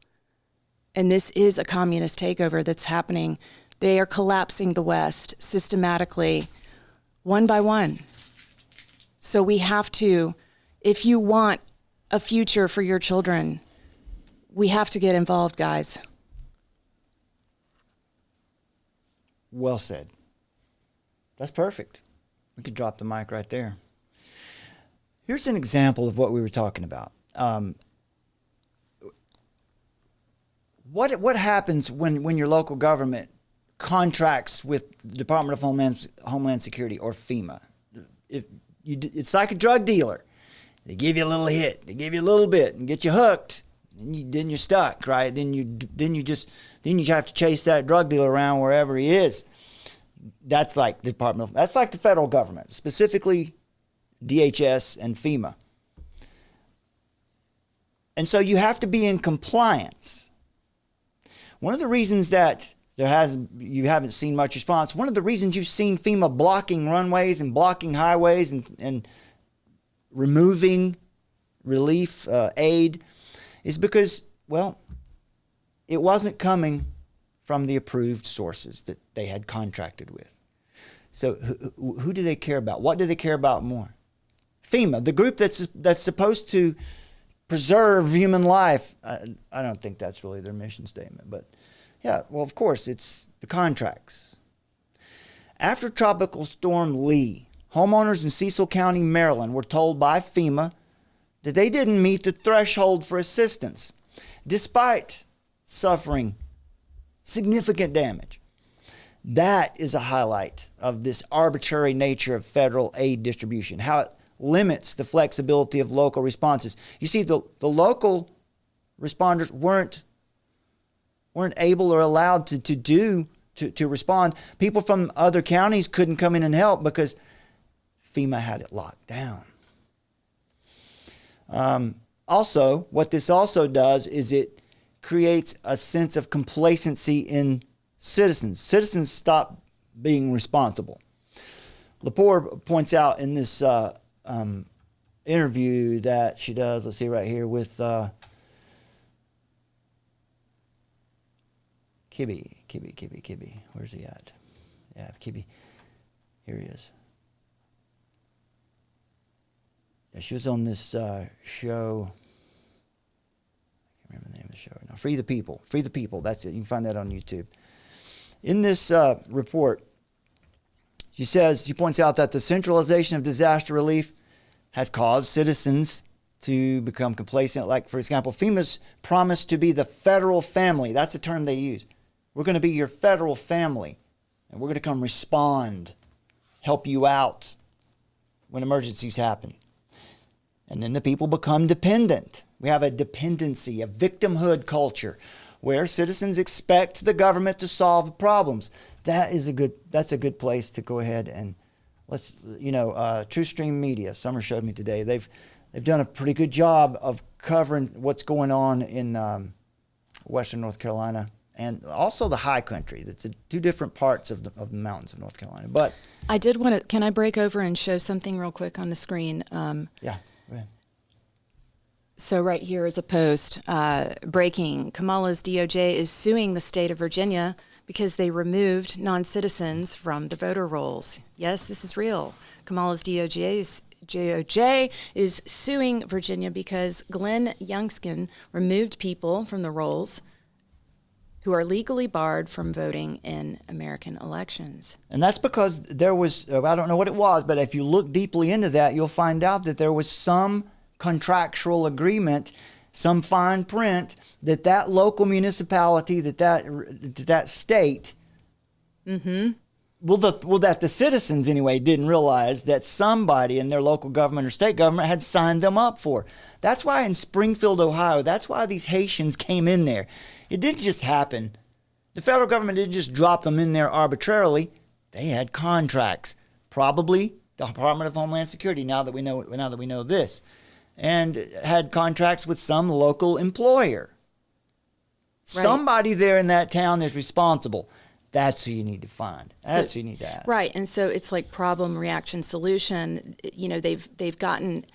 And this is a communist takeover that's happening. They are collapsing the West systematically, one by one. So we have to, if you want a future for your children, we have to get involved, guys. Well said. That's perfect. We could drop the mic right there. Here's an example of what we were talking about. What happens when your local government contracts with the Department of Homeland Security or FEMA? It's like a drug dealer. They give you a little hit, they give you a little bit, and get you hooked. Then you're stuck, right? Then you have to chase that drug dealer around wherever he is. That's like that's like the federal government, specifically DHS and FEMA. And so you have to be in compliance. One of the reasons that you haven't seen much response, one of the reasons you've seen FEMA blocking runways and blocking highways and removing relief aid is because, well, it wasn't coming from the approved sources that they had contracted with. So who do they care about? What do they care about more? FEMA, the group that's supposed to preserve human life. I don't think that's really their mission statement, but yeah, well, of course, it's the contracts. After Tropical Storm Lee, homeowners in Cecil County, Maryland were told by FEMA that they didn't meet the threshold for assistance, despite suffering significant damage. That is a highlight of this arbitrary nature of federal aid distribution, how it limits the flexibility of local responses. You see, the local responders weren't able or allowed to respond. People from other counties couldn't come in and help because FEMA had it locked down. Also, what this also does is it creates a sense of complacency in citizens. Citizens stop being responsible. Lepore points out in this interview that she does, let's see right here, with Kibbe. Where's he at? Yeah, Kibbe. Here he is. Yeah, she was on this show. I can't remember the name of the show right now. Free the People. Free the People. That's it. You can find that on YouTube. In this report, she points out that the centralization of disaster relief has caused citizens to become complacent. Like, for example, FEMA's promised to be the federal family. That's a term they use. We're going to be your federal family, and we're going to come respond, help you out when emergencies happen. And then the people become dependent. We have a dependency, a victimhood culture, where citizens expect the government to solve problems. That's a good place to go ahead and True Stream Media. Summer showed me today. They've done a pretty good job of covering what's going on in Western North Carolina and also the high country. That's two different parts of the mountains of North Carolina. But I did want to. Can I break over and show something real quick on the screen? Yeah. Go ahead. So right here is a post. Breaking. Kamala's DOJ is suing the state of Virginia because they removed non-citizens from the voter rolls. Yes, this is real. Kamala's DOJ is suing Virginia because Glenn Youngkin removed people from the rolls who are legally barred from voting in American elections. And that's because there was, I don't know what it was, but if you look deeply into that, you'll find out that there was some contractual agreement, some fine print that local municipality, that state, that the citizens anyway didn't realize that somebody in their local government or state government had signed them up for. That's why in Springfield, Ohio, that's why these Haitians came in there. It didn't just happen. The federal government didn't just drop them in there arbitrarily. They had contracts, probably the Department of Homeland Security. Now that we know this. And had contracts with some local employer. Right. Somebody there in that town is responsible. That's who you need to find. That's who you need to ask. Right, and so it's like problem, reaction, solution. You know, they've gotten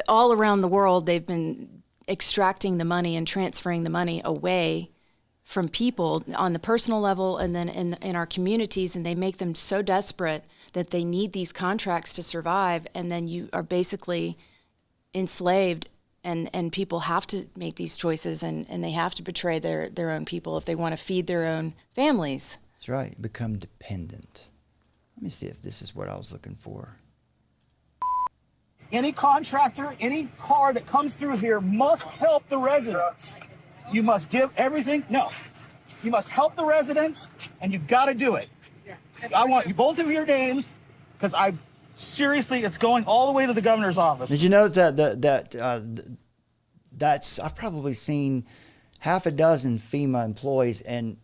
all around the world. They've been extracting the money and transferring the money away from people on the personal level, and then in our communities, and they make them so desperate that they need these contracts to survive, and then you are basically enslaved, and people have to make these choices, and they have to betray their own people if they want to feed their own families. That's right. Become dependent. Let me see if this is what I was looking for. Any contractor, any car that comes through here must help the residents. You must give everything. No, you must help the residents, and you've got to do it. I want you both of your names, because seriously, it's going all the way to the governor's office. Did you know that's I've probably seen half a dozen FEMA employees, and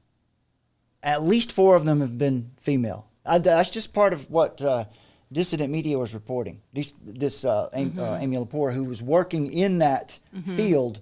at least 4 of them have been female. That's just part of what dissident media was reporting. Amy Lepore, who was working in that field,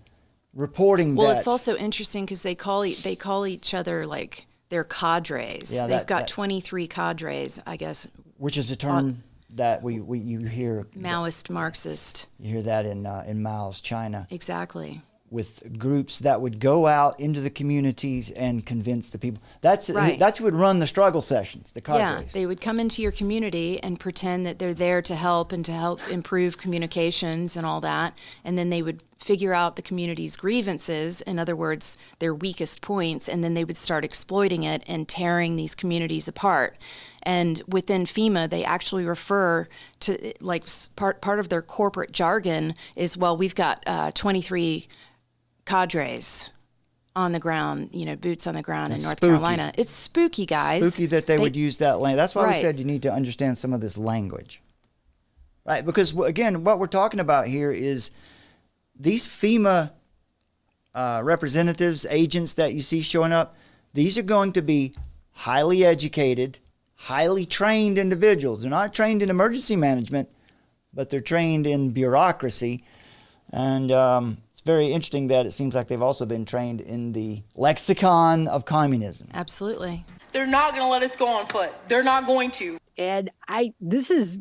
reporting that. Well, it's also interesting because they call each other like their cadres. Yeah, they've got 23 cadres, I guess. Which is a term that you hear. Maoist, Marxist. You hear that in Mao's China. Exactly. With groups that would go out into the communities and convince the people. That's who would run the struggle sessions, the cadres. Yeah, they would come into your community and pretend that they're there to help and to help improve communications and all that. And then they would figure out the community's grievances, in other words, their weakest points, and then they would start exploiting it and tearing these communities apart. And within FEMA, they actually refer to, like, part of their corporate jargon is, well, we've got 23 cadres on the ground, boots on the ground in North Carolina. It's spooky, guys. Spooky that they would use that language. That's why we said you need to understand some of this language. Right? Because, again, what we're talking about here is these FEMA representatives, agents that you see showing up, these are going to be highly educated, highly trained individuals. They're not trained in emergency management, but they're trained in bureaucracy. And it's very interesting that it seems like they've also been trained in the lexicon of communism. Absolutely. They're not going to let us go on foot. They're not going to. And this is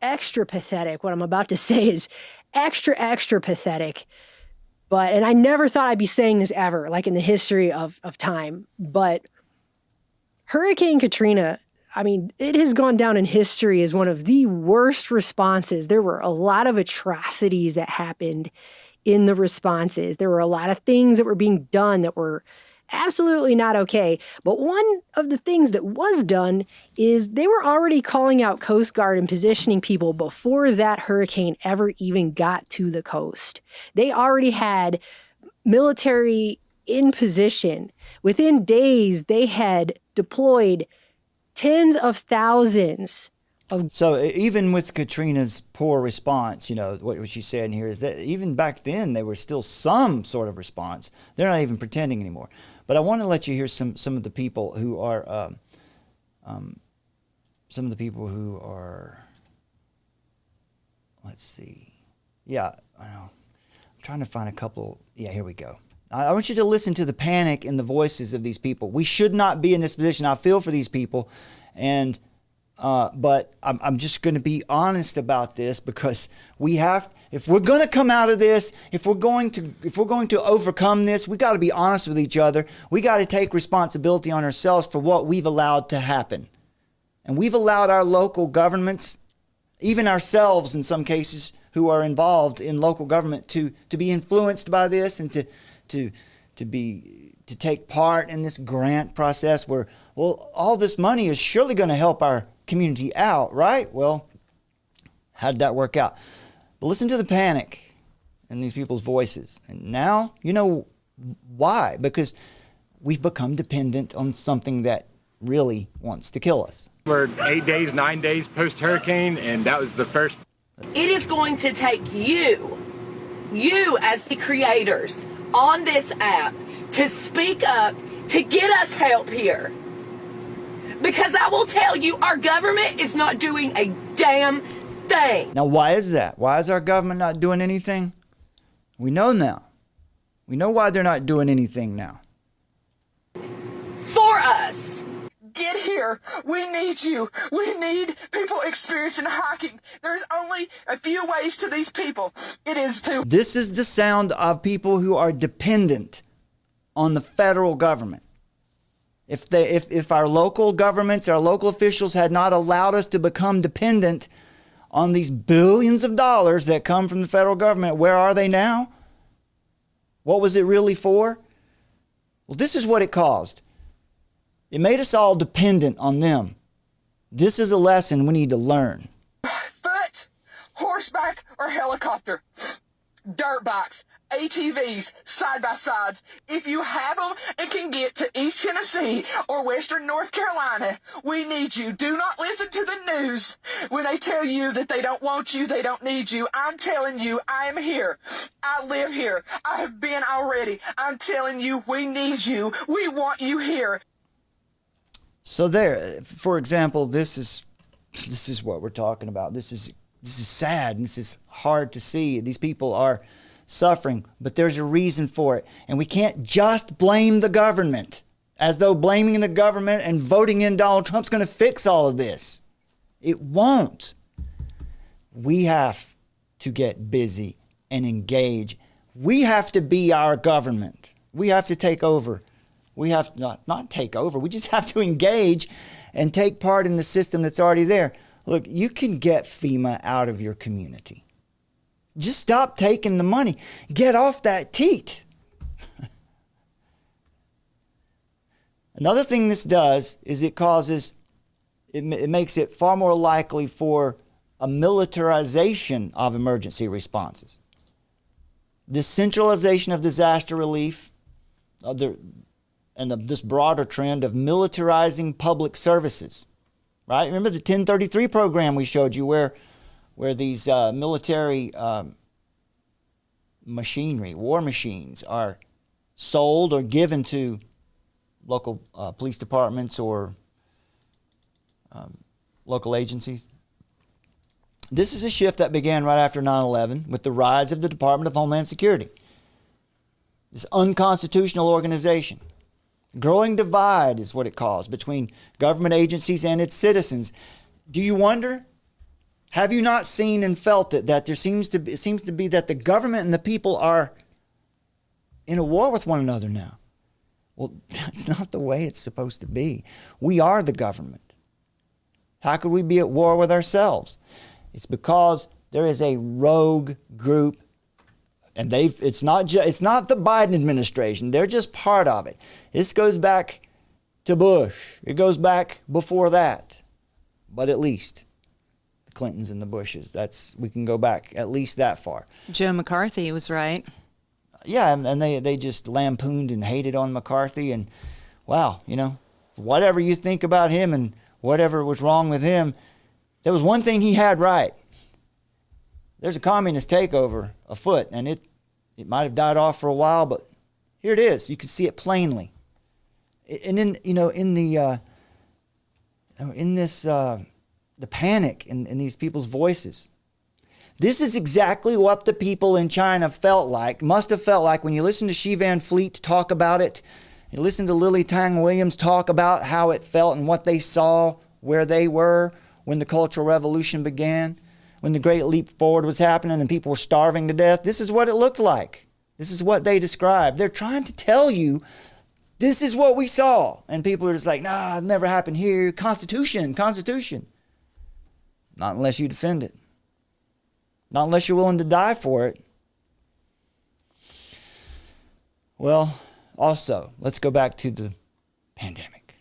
extra pathetic. What I'm about to say is extra pathetic. And I never thought I'd be saying this ever, like in the history of time. But Hurricane Katrina, I mean, it has gone down in history as one of the worst responses. There were a lot of atrocities that happened in the responses. There were a lot of things that were being done that were absolutely not okay. But one of the things that was done is they were already calling out Coast Guard and positioning people before that hurricane ever even got to the coast. They already had military in position. Within days, they had deployed tens of thousands of... So even with Katrina's poor response, what she's saying here is that even back then there was still some sort of response. They're not even pretending anymore. But I want to let you hear some of the people who are let's see. Yeah, I know. I'm trying to find a couple. Yeah, here we go. I want you to listen to the panic in the voices of these people. We should not be in this position. I feel for these people, and but I'm just going to be honest about this, because we have. If we're going to come out of this, if we're going to overcome this, we got to be honest with each other. We got to take responsibility on ourselves for what we've allowed to happen, and we've allowed our local governments, even ourselves in some cases, who are involved in local government, to be influenced by this and to take part in this grant process where, well, all this money is surely going to help our community out, right? Well, how did that work out? But listen to the panic in these people's voices. And now you know why. Because we've become dependent on something that really wants to kill us. We're 8 days, 9 days post-hurricane, and that was the first. It is going to take you as the creators on this app to speak up, to get us help here. Because I will tell you, our government is not doing a damn thing. Now, why is that? Why is our government not doing anything? We know now. We know why they're not doing anything now. For us. Get here. We need you. We need people experiencing hiking. There's only a few ways to these people. It is to... This is the sound of people who are dependent on the federal government. If our local governments, our local officials had not allowed us to become dependent on these billions of dollars that come from the federal government, where are they now? What was it really for? Well, this is what it caused. It made us all dependent on them. This is a lesson we need to learn. Foot, horseback, or helicopter. Dirt bikes, ATVs, side-by-sides. If you have them and can get to East Tennessee or Western North Carolina, we need you. Do not listen to the news when they tell you that they don't want you, they don't need you. I'm telling you, I am here. I live here. I have been already. I'm telling you, we need you. We want you here. So there, for example, this is what we're talking about. This is sad. This is hard to see. These people are suffering, but there's a reason for it. And we can't just blame the government, as though blaming the government and voting in Donald Trump's going to fix all of this. It won't. We have to get busy and engage. We have to be our government. We have to take over. We have to not take over. We just have to engage and take part in the system that's already there. Look, you can get FEMA out of your community. Just stop taking the money. Get off that teat. Another thing this does is it makes it far more likely for a militarization of emergency responses. This centralization of disaster relief, this broader trend of militarizing public services, right? Remember the 1033 program we showed you where these military machinery, war machines, are sold or given to local police departments or local agencies. This is a shift that began right after 9/11 with the rise of the Department of Homeland Security. This unconstitutional organization. Growing divide is what it caused between government agencies and its citizens. Do you wonder? Have you not seen and felt it that it seems to be that the government and the people are in a war with one another now? Well, that's not the way it's supposed to be. We are the government. How could we be at war with ourselves? It's because there is a rogue group. And it's not the Biden administration. They're just part of it. This goes back to Bush. It goes back before that. But at least the Clintons and the Bushes. We can go back at least that far. Joe McCarthy was right. Yeah, and they just lampooned and hated on McCarthy. And wow, whatever you think about him and whatever was wrong with him, there was one thing he had right. There's a communist takeover afoot, and it might have died off for a while, but here it is. You can see it plainly. And then, the panic in these people's voices. This is exactly what the people in China must have felt like when you listen to Xi Van Fleet talk about it. You listen to Lily Tang Williams talk about how it felt and what they saw, where they were when the Cultural Revolution began. When the Great Leap Forward was happening and people were starving to death, this is what it looked like. This is what they described. They're trying to tell you, this is what we saw. And people are just like, nah, it never happened here. Constitution. Not unless you defend it. Not unless you're willing to die for it. Well, also, let's go back to the pandemic.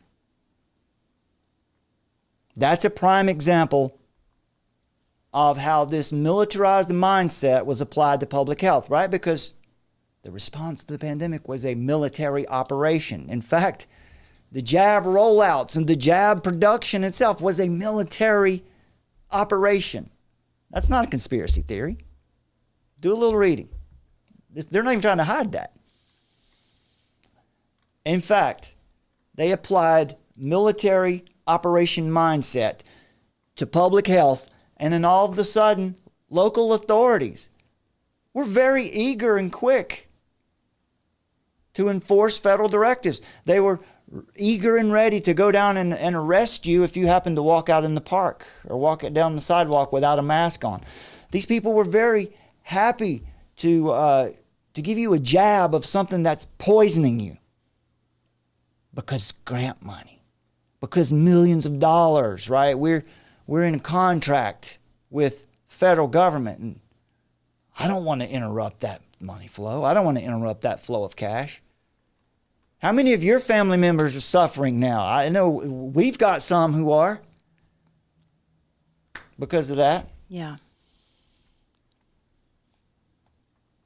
That's a prime example of how this militarized mindset was applied to public health, right? Because the response to the pandemic was a military operation. In fact, the jab rollouts and the jab production itself was a military operation. That's not a conspiracy theory. Do a little reading. They're not even trying to hide that. In fact, they applied military operation mindset to public health. And then all of a sudden, local authorities were very eager and quick to enforce federal directives. They were eager and ready to go down and arrest you if you happened to walk out in the park or walk down the sidewalk without a mask on. These people were very happy to give you a jab of something that's poisoning you. Because grant money. Because millions of dollars, right? We're in a contract with federal government, and I don't want to interrupt that money flow. I don't want to interrupt that flow of cash. How many of your family members are suffering now? I know we've got some who are because of that. Yeah.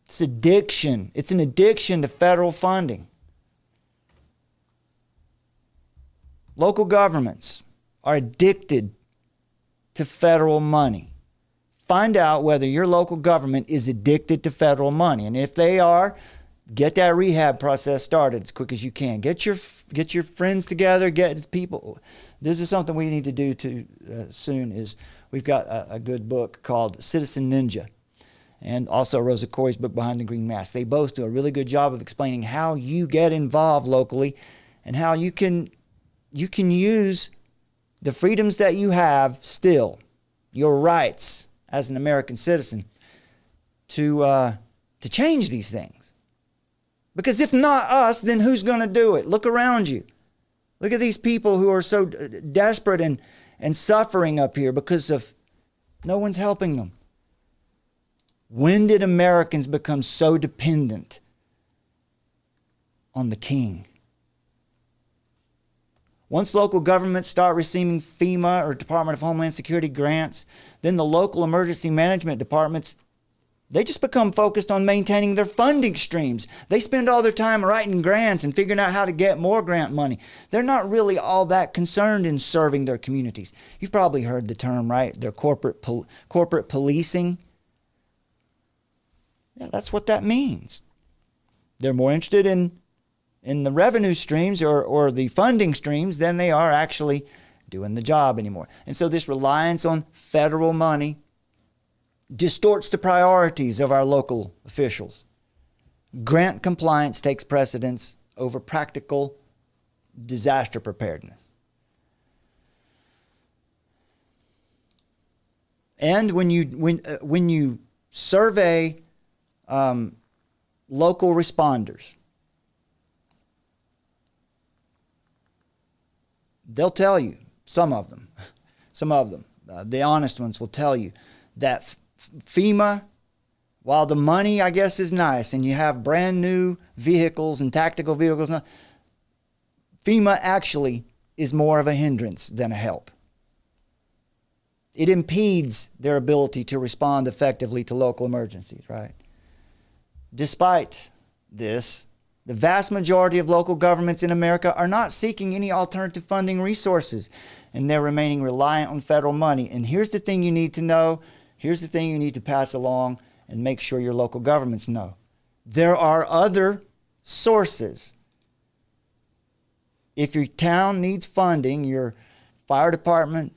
It's addiction. It's an addiction to federal funding. Local governments are addicted to federal money. Find out whether your local government is addicted to federal money. And if they are, get that rehab process started as quick as you can. Get your friends together, get people. This is something we need to do soon. Is we've got a good book called Citizen Ninja, and also Rosa Corey's book Behind the Green Mask. They both do a really good job of explaining how you get involved locally and how you can use the freedoms that you have still, your rights as an American citizen, to change these things. Because if not us, then who's going to do it? Look around you. Look at these people who are so desperate and suffering up here because of no one's helping them. When did Americans become so dependent on the king? Once local governments start receiving FEMA or Department of Homeland Security grants, then the local emergency management departments, they just become focused on maintaining their funding streams. They spend all their time writing grants and figuring out how to get more grant money. They're not really all that concerned in serving their communities. You've probably heard the term, right? They're corporate policing. Yeah, that's what that means. They're more interested in the revenue streams or the funding streams than they are actually doing the job anymore. And so this reliance on federal money distorts the priorities of our local officials. Grant compliance takes precedence over practical disaster preparedness. And when you survey local responders, they'll tell you, some of them, the honest ones will tell you that FEMA, while the money, I guess, is nice, and you have brand new vehicles and tactical vehicles, FEMA actually is more of a hindrance than a help. It impedes their ability to respond effectively to local emergencies, right? Despite this, the vast majority of local governments in America are not seeking any alternative funding resources, and they're remaining reliant on federal money. And here's the thing you need to know. Here's the thing you need to pass along and make sure your local governments know. There are other sources. If your town needs funding, your fire department,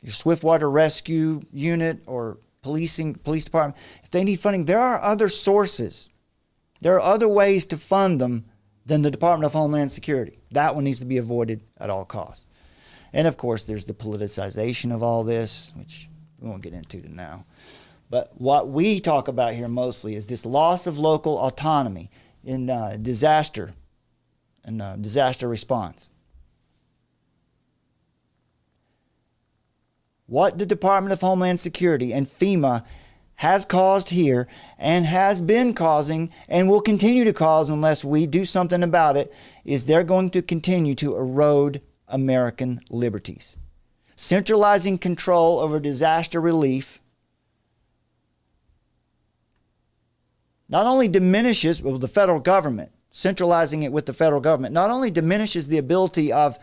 your swiftwater rescue unit, or police department, if they need funding, there are other sources. There are other ways to fund them than the Department of Homeland Security. That one needs to be avoided at all costs. And of course, there's the politicization of all this, which we won't get into now. But what we talk about here mostly is this loss of local autonomy in disaster response. What the Department of Homeland Security and FEMA has caused here and has been causing and will continue to cause unless we do something about it is they're going to continue to erode American liberties. Centralizing control over disaster relief not only diminishes the federal government, centralizing it with the federal government, not only diminishes the ability of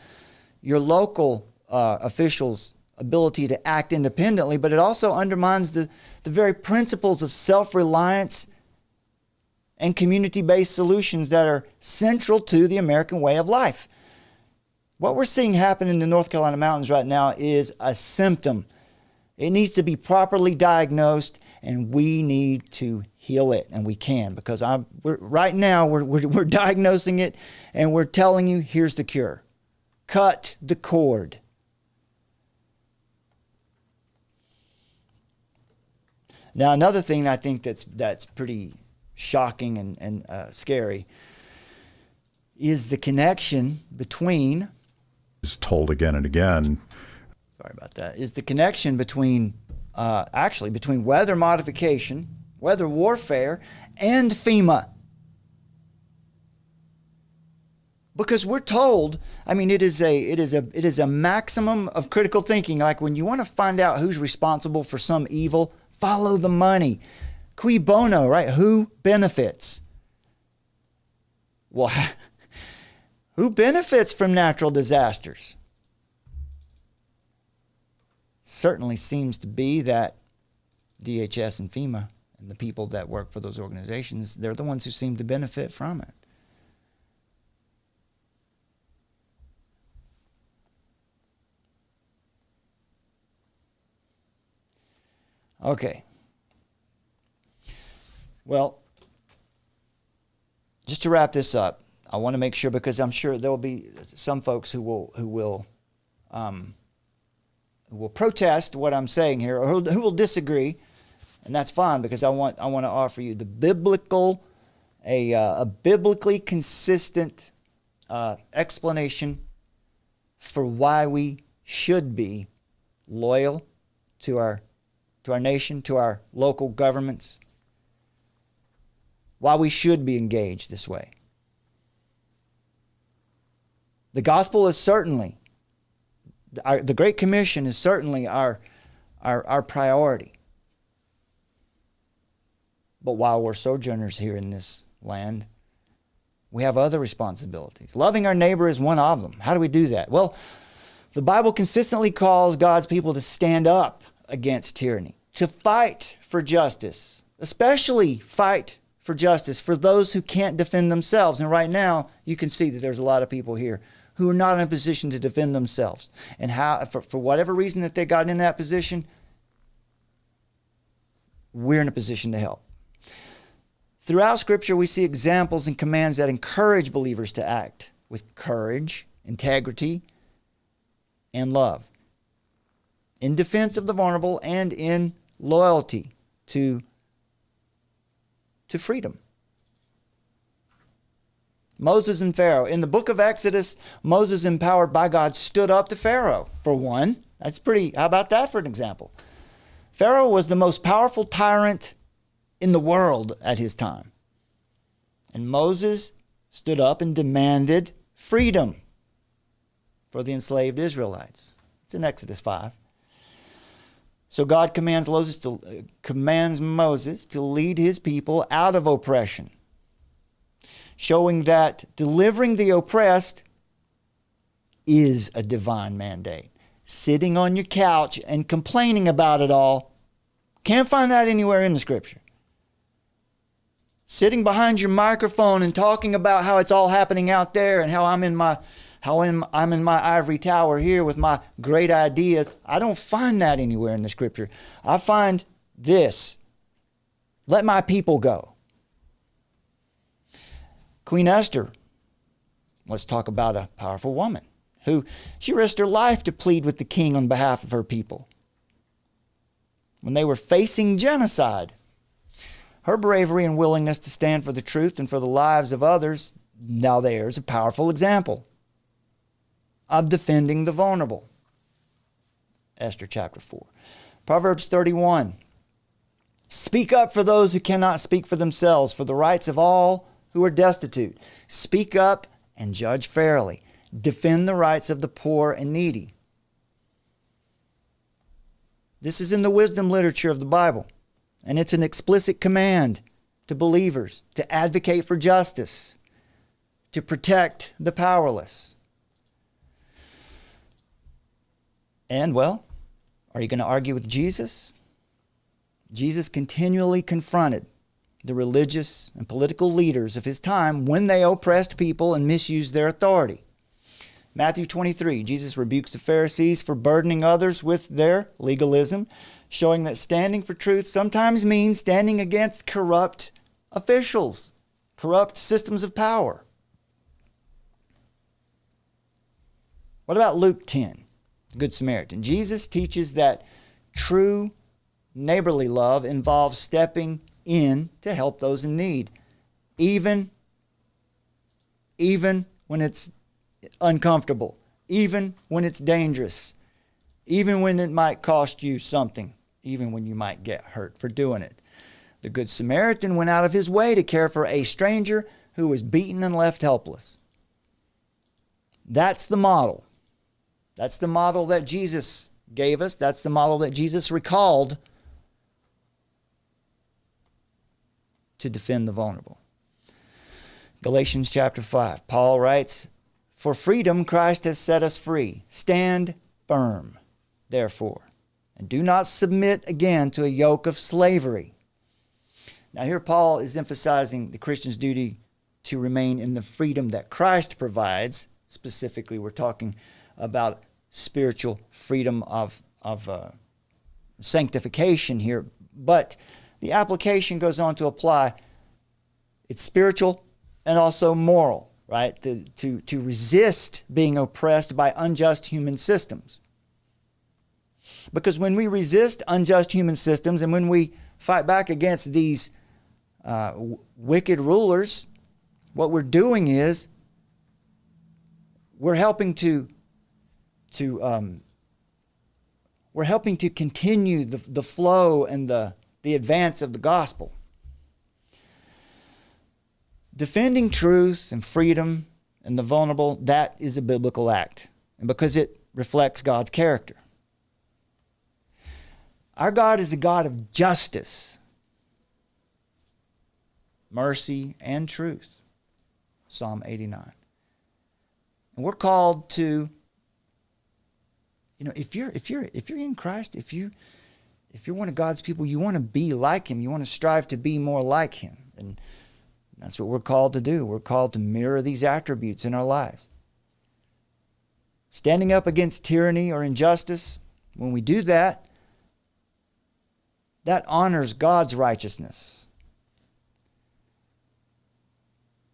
your local officials' ability to act independently, but it also undermines the very principles of self-reliance and community-based solutions that are central to the American way of life. What we're seeing happen in the North Carolina mountains right now is a symptom. It needs to be properly diagnosed, and we need to heal it, and we can, because right now we're diagnosing it, and we're telling you, here's the cure. Cut the cord. Now, another thing I think that's pretty shocking and scary is the connection between, is told again and again. Sorry about that, is the connection between, between weather modification, weather warfare, and FEMA. Because we're told, I mean, it is a maximum of critical thinking. Like when you want to find out who's responsible for some evil, follow the money. Cui bono, right? Who benefits? Well, who benefits from natural disasters? Certainly seems to be that DHS and FEMA and the people that work for those organizations, they're the ones who seem to benefit from it. Okay. Well, just to wrap this up, I want to make sure, because I'm sure there will be some folks who will protest what I'm saying here, or who will disagree, and that's fine, because I want to offer you the biblical, a biblically consistent explanation for why we should be loyal to our nation, to our local governments, why we should be engaged this way. The gospel is certainly, the Great Commission is certainly our priority. But while we're sojourners here in this land, we have other responsibilities. Loving our neighbor is one of them. How do we do that? Well, the Bible consistently calls God's people to stand up against tyranny, to fight for justice, especially fight for justice for those who can't defend themselves. And right now, you can see that there's a lot of people here who are not in a position to defend themselves. And how, for whatever reason that they got in that position, we're in a position to help. Throughout Scripture, we see examples and commands that encourage believers to act with courage, integrity, and love, in defense of the vulnerable and in loyalty to freedom. Moses and Pharaoh. In the book of Exodus, Moses, empowered by God, stood up to Pharaoh, for one. That's pretty, how about that for an example? Pharaoh was the most powerful tyrant in the world at his time. And Moses stood up and demanded freedom for the enslaved Israelites. It's in Exodus 5. So God commands Moses to lead his people out of oppression, showing that delivering the oppressed is a divine mandate. Sitting on your couch and complaining about it all, can't find that anywhere in the Scripture. Sitting behind your microphone and talking about how it's all happening out there and how I'm in my ivory tower here with my great ideas. I don't find that anywhere in the Scripture. I find this: let my people go. Queen Esther, let's talk about a powerful woman who, she risked her life to plead with the king on behalf of her people when they were facing genocide. Her bravery and willingness to stand for the truth and for the lives of others, now there's a powerful example of defending the vulnerable. Esther chapter 4. Proverbs 31. Speak up for those who cannot speak for themselves, for the rights of all who are destitute. Speak up and judge fairly. Defend the rights of the poor and needy. This is in the wisdom literature of the Bible, and it's an explicit command to believers to advocate for justice, to protect the powerless. And, well, are you going to argue with Jesus? Jesus continually confronted the religious and political leaders of his time when they oppressed people and misused their authority. Matthew 23, Jesus rebukes the Pharisees for burdening others with their legalism, showing that standing for truth sometimes means standing against corrupt officials, corrupt systems of power. What about Luke 10, the Good Samaritan? Jesus teaches that true neighborly love involves stepping in to help those in need, even even when it's uncomfortable, even when it's dangerous, even when it might cost you something, even when you might get hurt for doing it. The Good Samaritan went out of his way to care for a stranger who was beaten and left helpless. That's the model. That's the model that Jesus gave us. That's the model that Jesus recalled to defend the vulnerable. Galatians chapter 5, Paul writes, "For freedom Christ has set us free. Stand firm, therefore, and do not submit again to a yoke of slavery." Now here Paul is emphasizing the Christian's duty to remain in the freedom that Christ provides. Specifically, we're talking about spiritual freedom of sanctification here. But the application goes on to apply. It's spiritual and also moral, right? To resist being oppressed by unjust human systems. Because when we resist unjust human systems and when we fight back against these wicked rulers, what we're doing is we're helping to continue the flow and the advance of the gospel. Defending truth and freedom and the vulnerable, that is a biblical act, and because it reflects God's character. Our God is a God of justice, mercy, and truth. Psalm 89. And we're called to, if you're in Christ, if you're one of God's people, you want to be like Him. You want to strive to be more like Him. And that's what we're called to do. We're called to mirror these attributes in our lives. Standing up against tyranny or injustice, when we do that, that honors God's righteousness.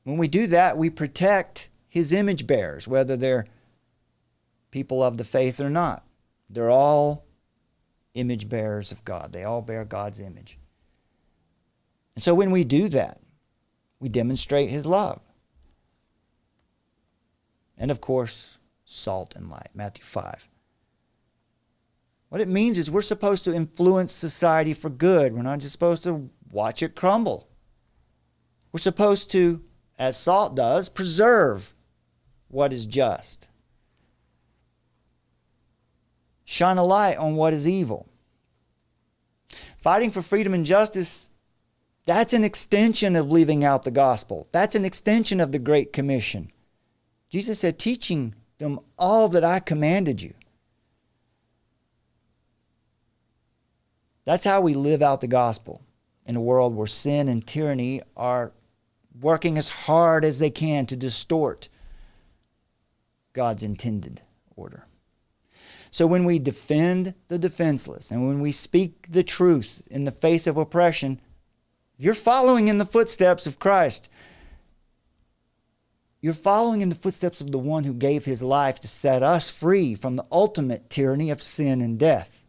When we do that, we protect His image bearers, whether they're people of the faith or not. They're all image bearers of God. They all bear God's image. And so when we do that, we demonstrate His love. And of course, salt and light, Matthew 5. What it means is we're supposed to influence society for good. We're not just supposed to watch it crumble. We're supposed to, as salt does, preserve what is just. Shine a light on what is evil. Fighting for freedom and justice, that's an extension of living out the gospel. That's an extension of the Great Commission. Jesus said, teaching them all that I commanded you. That's how we live out the gospel in a world where sin and tyranny are working as hard as they can to distort God's intended order. So when we defend the defenseless and when we speak the truth in the face of oppression, you're following in the footsteps of Christ. You're following in the footsteps of the one who gave His life to set us free from the ultimate tyranny of sin and death.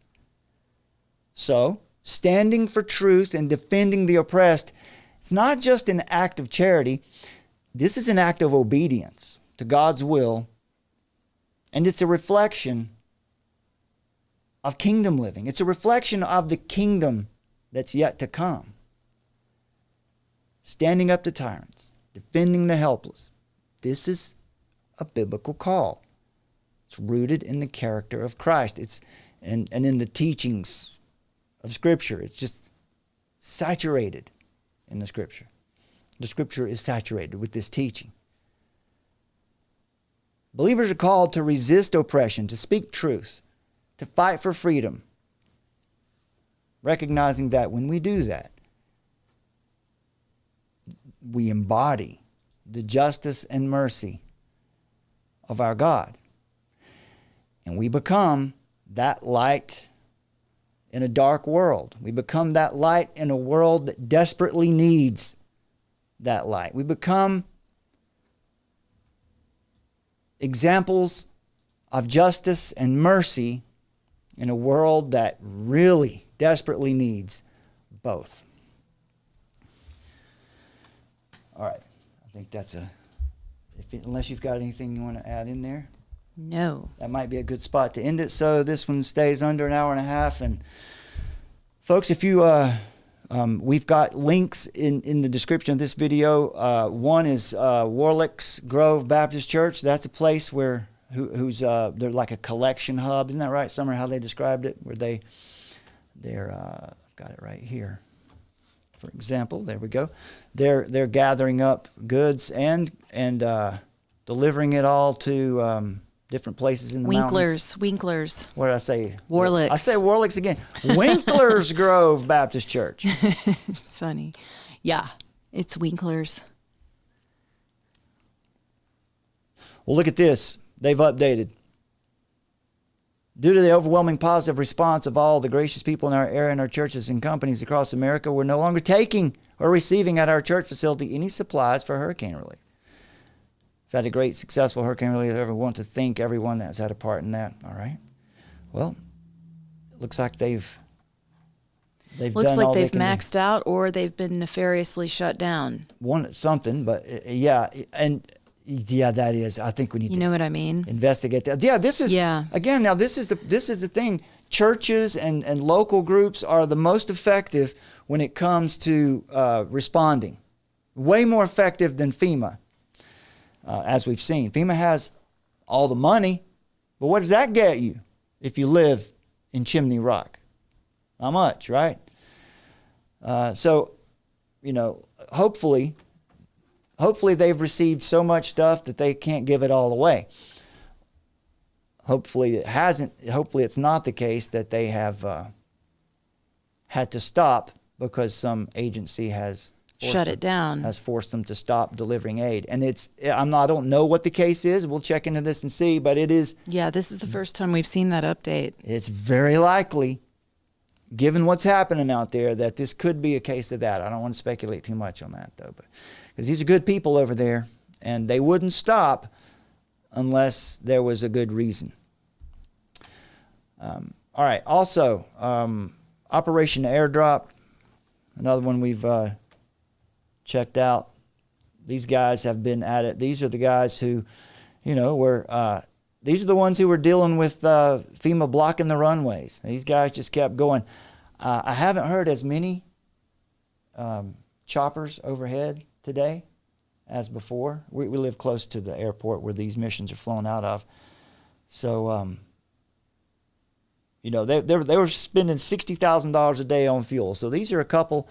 So, standing for truth and defending the oppressed, it's not just an act of charity. This is an act of obedience to God's will, and it's a reflection of kingdom living. It's a reflection of the kingdom that's yet to come. Standing up to tyrants, defending the helpless. This is a biblical call. It's rooted in the character of Christ. It's and in the teachings of Scripture. It's just saturated in the Scripture. The Scripture is saturated with this teaching. Believers are called to resist oppression, to speak truth, to fight for freedom, recognizing that when we do that, we embody the justice and mercy of our God. And we become that light in a dark world. We become that light in a world that desperately needs that light. We become examples of justice and mercy in a world that really desperately needs both. All right. I think that's a Unless you've got anything you want to add in there. No. That might be a good spot to end it. So this one stays under an hour and a half. And folks, if you, we've got links in the description of this video. One is Warlick's Grove Baptist Church. That's a place where they're like a collection hub. Isn't that right, Summer, how they described it? Where they're I've got it right here. For example, there we go. They're gathering up goods and delivering it all to different places in the mountains. Winklers. What did I say? Warlicks. I say Warlicks again. Winkler's Grove Baptist Church. It's funny. Yeah, it's Winklers. Well, look at this. They've updated. Due to the overwhelming positive response of all the gracious people in our area and our churches and companies across America, we're no longer taking or receiving at our church facility any supplies for hurricane relief. We've had a great, successful hurricane relief. I want to thank everyone that's had a part in that. All right. Well, it looks like they've looks like they've maxed out, or they've been nefariously shut down. Something, but yeah, and yeah, that is. I think we need. You know what I mean? Investigate that. Yeah, this is. Yeah. Again, now this is the thing. Churches and local groups are the most effective when it comes to responding. Way more effective than FEMA. As we've seen, FEMA has all the money, but what does that get you if you live in Chimney Rock? Not much, right? So, hopefully they've received so much stuff that they can't give it all away. Hopefully it's not the case that they have had to stop because some agency has shut it down, has forced them to stop delivering aid. And I don't know what the case is. We'll check into this and see, but it is. Yeah, this is the first time we've seen that update. It's very likely, given what's happening out there, that this could be a case of that. I don't want to speculate too much on that, though, because these are good people over there, and they wouldn't stop unless there was a good reason. All right. Also, Operation Airdrop, another one we've checked out. These guys have been at it. These are the guys who, these are the ones who were dealing with FEMA blocking the runways. These guys just kept going. I haven't heard as many choppers overhead today as before. We live close to the airport where these missions are flown out of. So, they were spending $60,000 a day on fuel. So these are a couple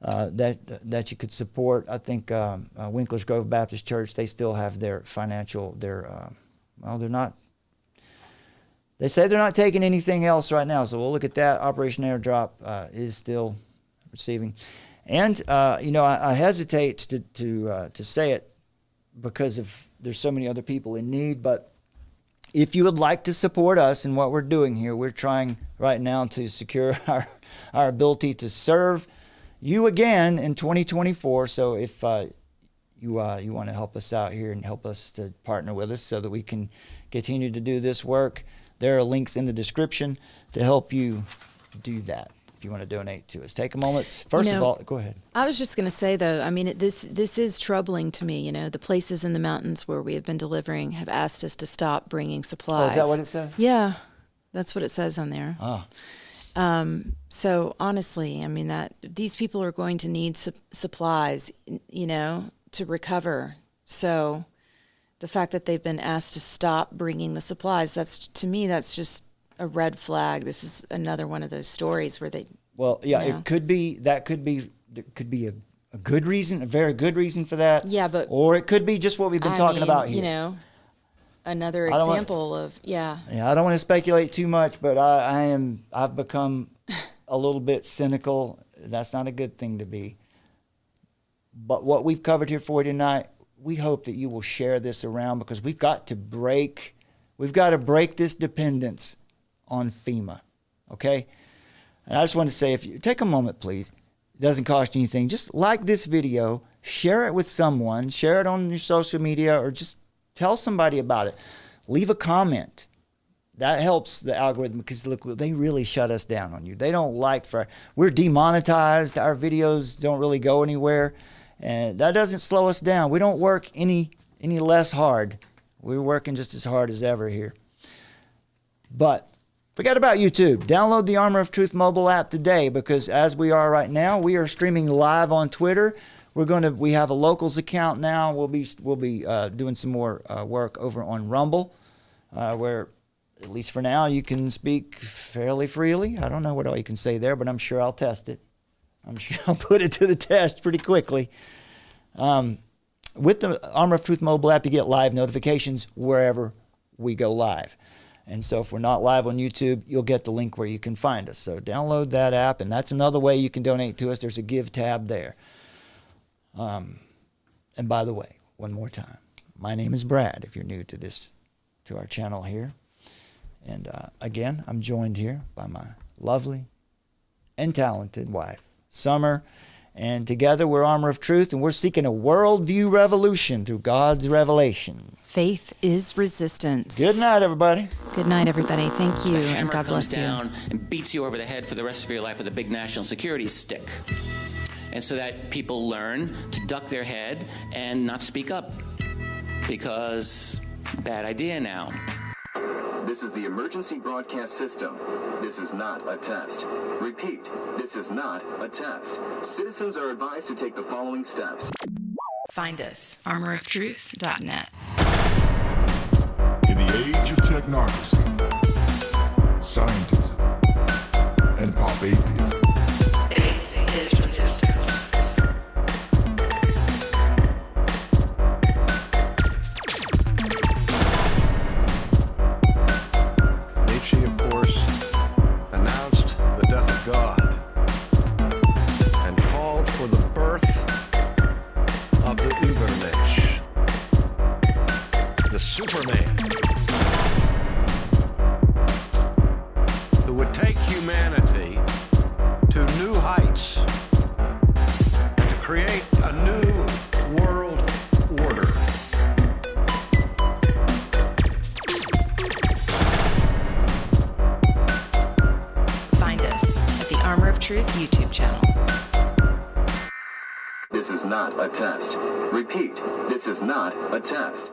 that you could support. I think Winkler's Grove Baptist Church, they still have their financial, they're not, they say they're not taking anything else right now. So we'll look at that. Operation Airdrop is still receiving. And, I hesitate to say it because there's so many other people in need, but if you would like to support us in what we're doing here, we're trying right now to secure our ability to serve you again in 2024. So if you want to help us out here and help us to partner with us so that we can continue to do this work, there are links in the description to help you do that. If you want to donate to us, take a moment. First of all, go ahead. I was just going to say, though, I mean, this is troubling to me. The places in the mountains where we have been delivering have asked us to stop bringing supplies. Oh, is that what it says? Yeah, that's what it says on there. Ah. So honestly, I mean, that these people are going to need supplies, to recover. So the fact that they've been asked to stop bringing the supplies, to me, that's just a red flag. This is another one of those stories where they. Well, yeah, it could be a good reason, a very good reason for that. Yeah, but. Or it could be just what we've been talking about here. Another example of. Yeah, I don't want to speculate too much, but I've become a little bit cynical. That's not a good thing to be. But what we've covered here for you tonight, we hope that you will share this around, because we've got to break this dependence on FEMA, okay? And I just want to say, if you take a moment, please, it doesn't cost you anything. Just like this video, share it with someone, share it on your social media, or just tell somebody about it. Leave a comment. That helps the algorithm, because look, they really shut us down on you. They don't we're demonetized. Our videos don't really go anywhere, and that doesn't slow us down. We don't work any any less hard. We're working just as hard as ever here. But forget about YouTube. Download the Armor of Truth mobile app today, because as we are right now, we are streaming live on Twitter. We have a locals account now. We'll be doing some more work over on Rumble, where at least for now you can speak fairly freely. I don't know what all you can say there, but I'm sure I'll test it. I'm sure I'll put it to the test pretty quickly. With the Armor of Truth mobile app, you get live notifications wherever we go live. And so if we're not live on YouTube, you'll get the link where you can find us. So download that app, and that's another way you can donate to us. There's a Give tab there. And by the way, one more time, my name is Brad, if you're new to our channel here. And again, I'm joined here by my lovely and talented wife, Summer. And together we're Armor of Truth, and we're seeking a worldview revolution through God's revelation. Faith is resistance. Good night, everybody. Good night, everybody. Thank you, and God bless you. The hammer comes down and beats you over the head for the rest of your life with a big national security stick. And so that people learn to duck their head and not speak up. Because bad idea now. This is the emergency broadcast system. This is not a test. Repeat, this is not a test. Citizens are advised to take the following steps. Find us, armoroftruth.net. In the age of technocracy, scientism, and pop atheism, faith is resistance. Nietzsche, of course, announced the death of God and called for the birth of the Übermensch, the Superman, who would take humanity to new heights and to create a new world order. Find us at the Armor of Truth YouTube channel. This is not a test. Repeat, this is not a test.